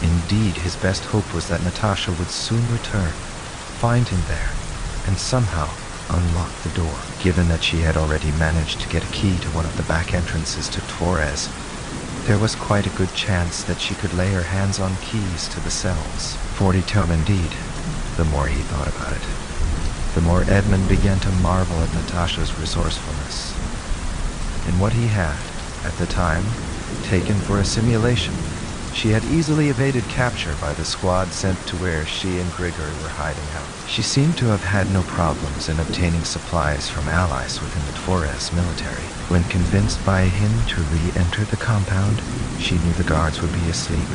Indeed, his best hope was that Natasha would soon return, find him there, and somehow unlock the door. Given that she had already managed to get a key to one of the back entrances to Torres, there was quite a good chance that she could lay her hands on keys to the cells. 40 tome indeed. The more he thought about it, the more Edmund began to marvel at Natasha's resourcefulness. In what he had, at the time, taken for a simulation, she had easily evaded capture by the squad sent to where she and Grigor were hiding out. She seemed to have had no problems in obtaining supplies from allies within the Torres military. When convinced by him to re-enter the compound, she knew the guards would be asleep,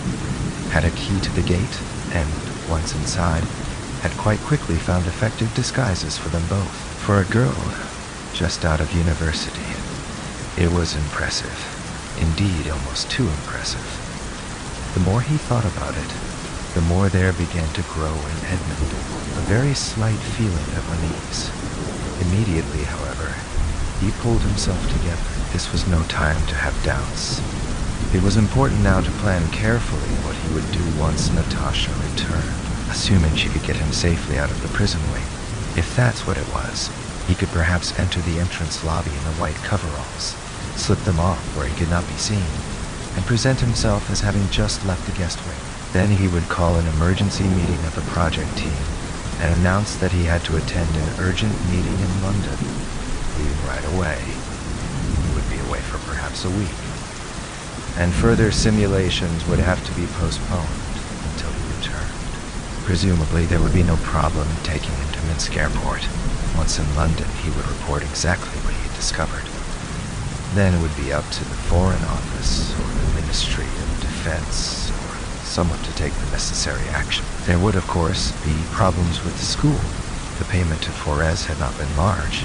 had a key to the gate, and, once inside, had quite quickly found effective disguises for them both. For a girl just out of university, it was impressive. Indeed, almost too impressive. The more he thought about it, the more there began to grow in Edmund a very slight feeling of unease. Immediately, however, he pulled himself together. This was no time to have doubts. It was important now to plan carefully what he would do once Natasha returned, assuming she could get him safely out of the prison wing. If that's what it was, he could perhaps enter the entrance lobby in the white coveralls, slip them off where he could not be seen, and present himself as having just left the guest wing. Then he would call an emergency meeting of the project team and announce that he had to attend an urgent meeting in London, leaving right away. He would be away for perhaps a week, and further simulations would have to be postponed until he returned. Presumably there would be no problem taking him to Minsk Airport. Once in London, he would report exactly what he had discovered. Then it would be up to the Foreign Office or the Ministry of Defense or someone to take the necessary action. There would, of course, be problems with the school. The payment to Forez had not been large,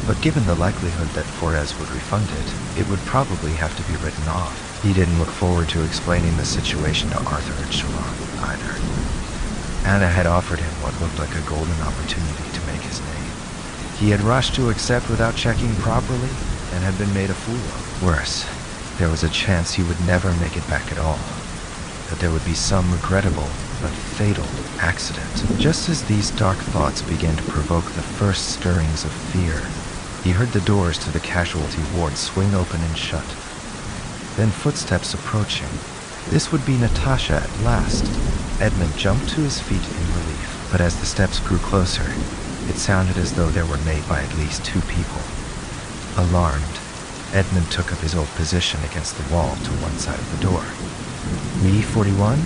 but given the likelihood that Forez would refund it, it would probably have to be written off. He didn't look forward to explaining the situation to Arthur and Sharon either. Anna had offered him what looked like a golden opportunity to make his name. He had rushed to accept without checking properly, and had been made a fool of. Worse, there was a chance he would never make it back at all. That there would be some regrettable but fatal accident. Just as these dark thoughts began to provoke the first stirrings of fear, he heard the doors to the casualty ward swing open and shut. Then footsteps approaching, This would be Natasha at last. Edmund jumped to his feet in relief, but as the steps grew closer, it sounded as though they were made by at least 2 people. Alarmed, Edmund took up his old position against the wall to one side of the door. Me, 41?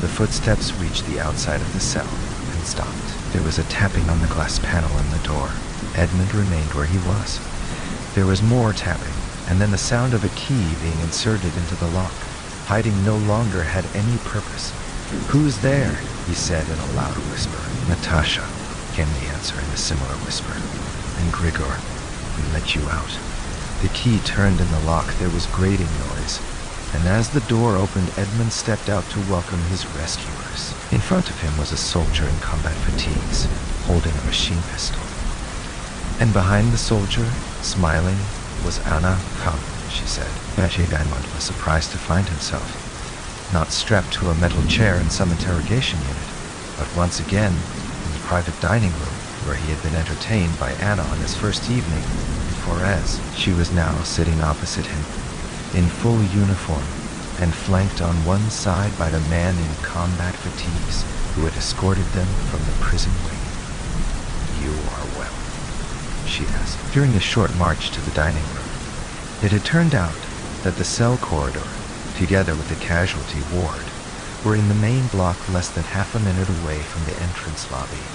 The footsteps reached the outside of the cell and stopped. There was a tapping on the glass panel in the door. Edmund remained where he was. There was more tapping, and then the sound of a key being inserted into the lock. Hiding no longer had any purpose. "Who's there?" he said in a loud whisper. "Natasha," came the answer in a similar whisper. "And Grigor, we let you out." The key turned in the lock. There was grating noise, and as the door opened, Edmund stepped out to welcome his rescuers. In front of him was a soldier in combat fatigues, holding a machine pistol. And behind the soldier, smiling, was Anna. "Come," she said. Edmund was surprised to find himself not strapped to a metal chair in some interrogation unit, but once again in the private dining room where he had been entertained by Anna on his first evening in Forez. She was now sitting opposite him, in full uniform, and flanked on one side by the man in combat fatigues who had escorted them from the prison wing. "You are well?" she asked. During the short march to the dining room, it had turned out that the cell corridor, together with the casualty ward, were in the main block less than half a minute away from the entrance lobby.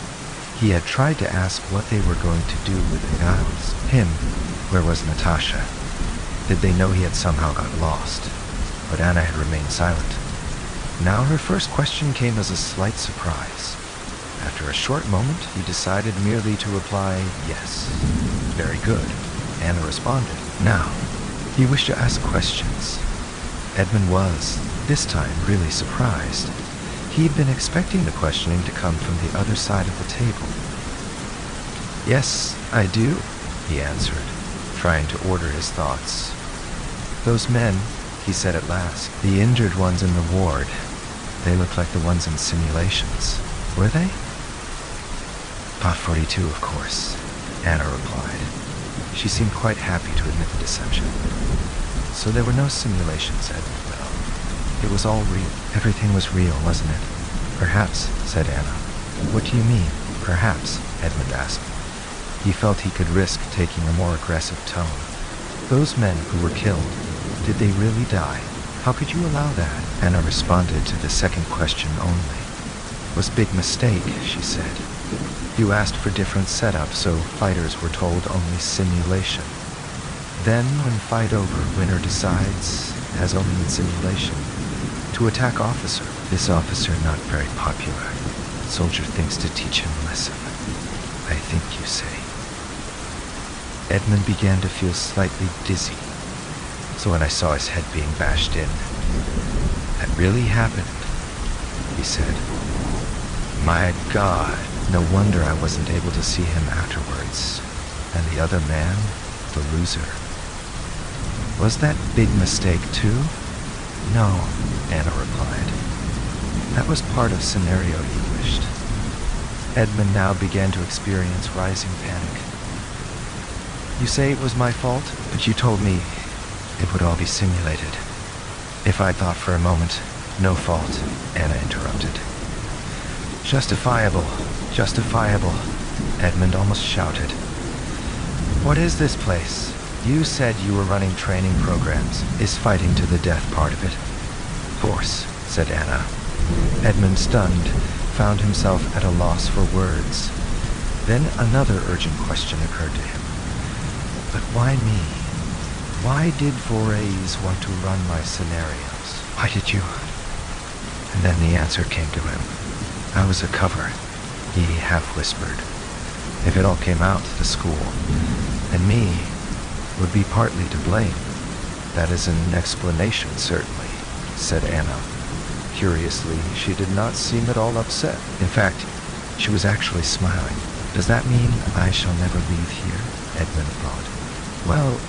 He had tried to ask what they were going to do with the guys. Him, where was Natasha? Did they know he had somehow got lost? But Anna had remained silent. Now her first question came as a slight surprise. After a short moment, he decided merely to reply, "Yes." "Very good," Anna responded. Now, he wished to ask questions. Edmund was, this time, really surprised. He had been expecting the questioning to come from the other side of the table. "Yes, I do," he answered, trying to order his thoughts. "Those men," he said at last, "the injured ones in the ward, they look like the ones in simulations. Were they?" "Pot 42, of course," Anna replied. She seemed quite happy to admit the deception. "So there were no simulations, Edmund. Well, it was all real. Everything was real, wasn't it?" "Perhaps," said Anna. "What do you mean, perhaps?" Edmund asked. He felt he could risk taking a more aggressive tone. "Those men who were killed, did they really die? How could you allow that?" Anna responded to the second question only. "It was a big mistake," she said. "You asked for different setup, so fighters were told only simulation. Then, when fight over, winner decides, as only in simulation, to attack officer. This officer not very popular. Soldier thinks to teach him lesson. I think you say." Edmund began to feel slightly dizzy. "So when I saw his head being bashed in, that really happened," he said. "My God, no wonder I wasn't able to see him afterwards. And the other man, the loser. Was that big mistake too?" "No," Anna replied. "That was part of scenario you wished." Edmund now began to experience rising panic. "You say it was my fault, but you told me it would all be simulated." "If I thought for a moment, no fault," Anna interrupted. "Justifiable, justifiable," Edmund almost shouted. "What is this place? You said you were running training programs. Is fighting to the death part of it?" "Of course," said Anna. Edmund, stunned, found himself at a loss for words. Then another urgent question occurred to him. "But why me? Why did Forez want to run my scenarios? Why did you?" And then the answer came to him. "I was a cover," he half-whispered. "If it all came out, the school, and me, would be partly to blame." "That is an explanation, certainly," said Anna. Curiously, she did not seem at all upset. In fact, she was actually smiling. "Does that mean I shall never leave here?" Edmund thought. "Well,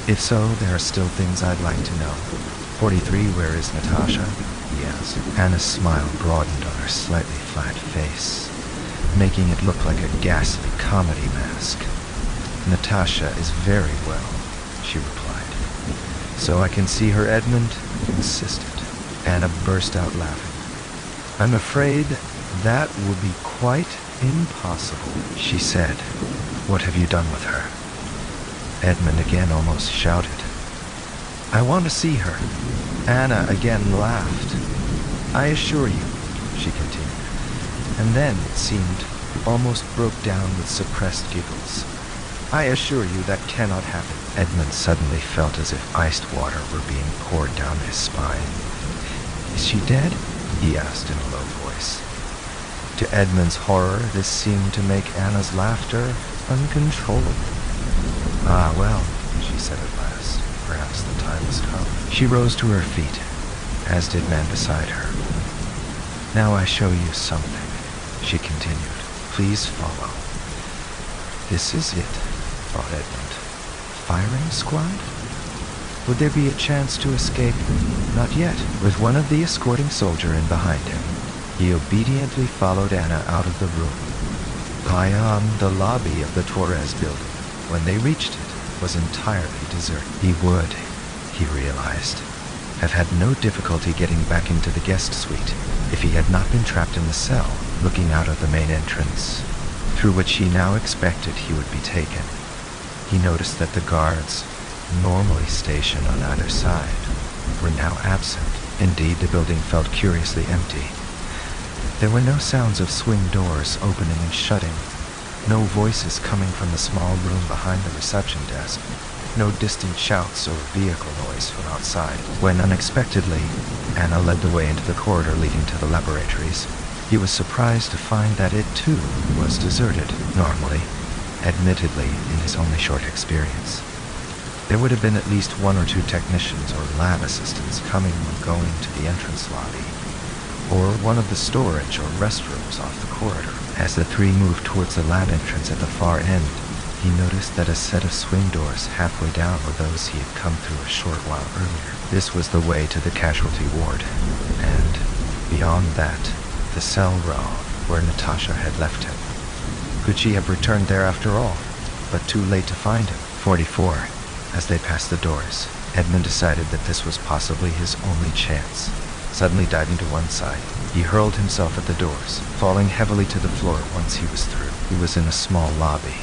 if so, there are still things I'd like to know. 43, where is Natasha?" he asked. Anna's smile broadened on her slightly flat face, making it look like a ghastly comedy mask. "Natasha is very well," she replied. "So I can see her?" Edmund insisted. Anna burst out laughing. "I'm afraid that will be quite impossible," she said. "What have you done with her?" Edmund again almost shouted. "I want to see her." Anna again laughed. "I assure you," she continued, and then, it seemed, almost broke down with suppressed giggles. "I assure you that cannot happen." Edmund suddenly felt as if iced water were being poured down his spine. "Is she dead?" he asked in a low voice. To Edmund's horror, this seemed to make Anna's laughter uncontrollable. "Ah, well," she said at last, "perhaps the time has come." She rose to her feet, as did man beside her. "Now I show you something," she continued. "Please follow." This is it, thought Edmund. Firing squad? Would there be a chance to escape? Not yet. With one of the escorting soldier in behind him, he obediently followed Anna out of the room. Beyond the lobby of the Torres building, when they reached it, was entirely deserted. He would, he realized, have had no difficulty getting back into the guest suite if he had not been trapped in the cell, looking out of the main entrance, through which he now expected he would be taken. He noticed that the guards, normally stationed on either side, were now absent. Indeed, the building felt curiously empty. There were no sounds of swing doors opening and shutting, no voices coming from the small room behind the reception desk, no distant shouts or vehicle noise from outside. When unexpectedly, Anna led the way into the corridor leading to the laboratories, he was surprised to find that it too was deserted. Normally, admittedly in his only short experience, there would have been at least one or two technicians or lab assistants coming or going to the entrance lobby, or one of the storage or restrooms off the corridor. As the three moved towards the lab entrance at the far end, he noticed that a set of swing doors halfway down were those he had come through a short while earlier. This was the way to the casualty ward, and, beyond that, the cell row where Natasha had left him. Could she have returned there after all, but too late to find him? 44. As they passed the doors, Edmund decided that this was possibly his only chance. Suddenly diving to one side, he hurled himself at the doors, falling heavily to the floor once he was through. He was in a small lobby,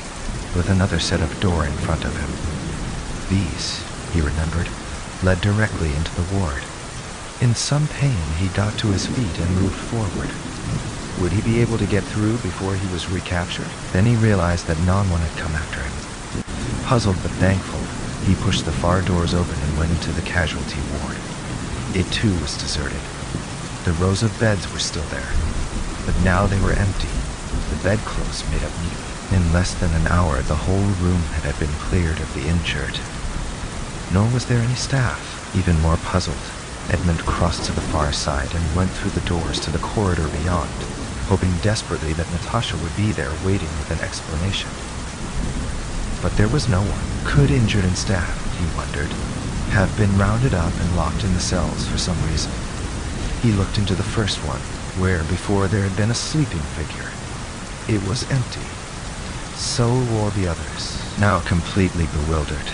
with another set of door in front of him. These, he remembered, led directly into the ward. In some pain, he got to his feet and moved forward. Would he be able to get through before he was recaptured? Then he realized that no one had come after him. Puzzled but thankful, he pushed the far doors open and went into the casualty ward. It too was deserted. The rows of beds were still there, but now they were empty, the bedclothes made up neatly. In less than an hour, the whole room had been cleared of the injured. Nor was there any staff. Even more puzzled, Edmund crossed to the far side and went through the doors to the corridor beyond, hoping desperately that Natasha would be there waiting with an explanation. But there was no one. Could injured and staff, he wondered, have been rounded up and locked in the cells for some reason? He looked into the first one, where before there had been a sleeping figure. It was empty. So were the others. Now completely bewildered,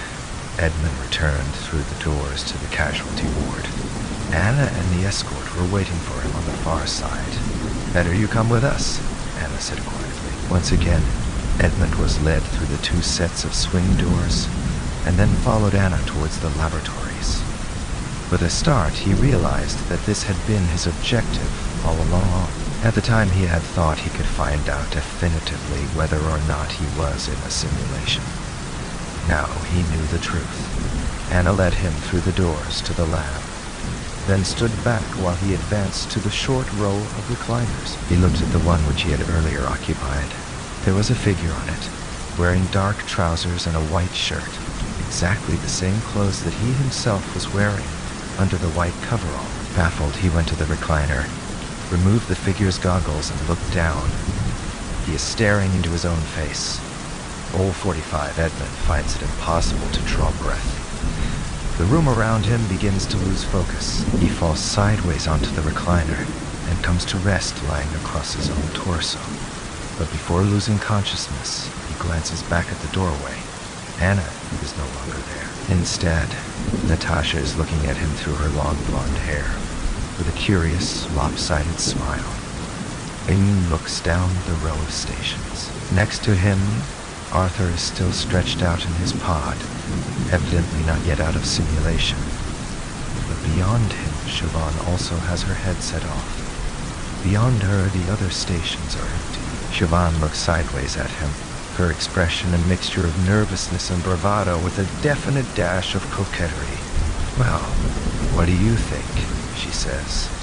Edmund returned through the doors to the casualty ward. Anna and the escort were waiting for him on the far side. "Better you come with us," Anna said quietly. Once again, Edmund was led through the two sets of swing doors, and then followed Anna towards the laboratories. With a start, he realized that this had been his objective all along. At the time, he had thought he could find out definitively whether or not he was in a simulation. Now he knew the truth. Anna led him through the doors to the lab, then stood back while he advanced to the short row of recliners. He looked at the one which he had earlier occupied. There was a figure on it, wearing dark trousers and a white shirt, exactly the same clothes that he himself was wearing under the white coverall. Baffled, he went to the recliner, removed the figure's goggles, and looked down. He is staring into his own face. Old 45 Edmund finds it impossible to draw breath. The room around him begins to lose focus. He falls sideways onto the recliner and comes to rest lying across his own torso. But before losing consciousness, he glances back at the doorway. Anna is no longer there. Instead, Natasha is looking at him through her long blonde hair. with a curious, lopsided smile. Amin looks down the row of stations. Next to him, Arthur is still stretched out in his pod, evidently not yet out of simulation. But beyond him, Siobhan also has her headset off. Beyond her, the other stations are empty. Siobhan looks sideways at him, her expression a mixture of nervousness and bravado with a definite dash of coquetry. "Well, what do you think?" she says.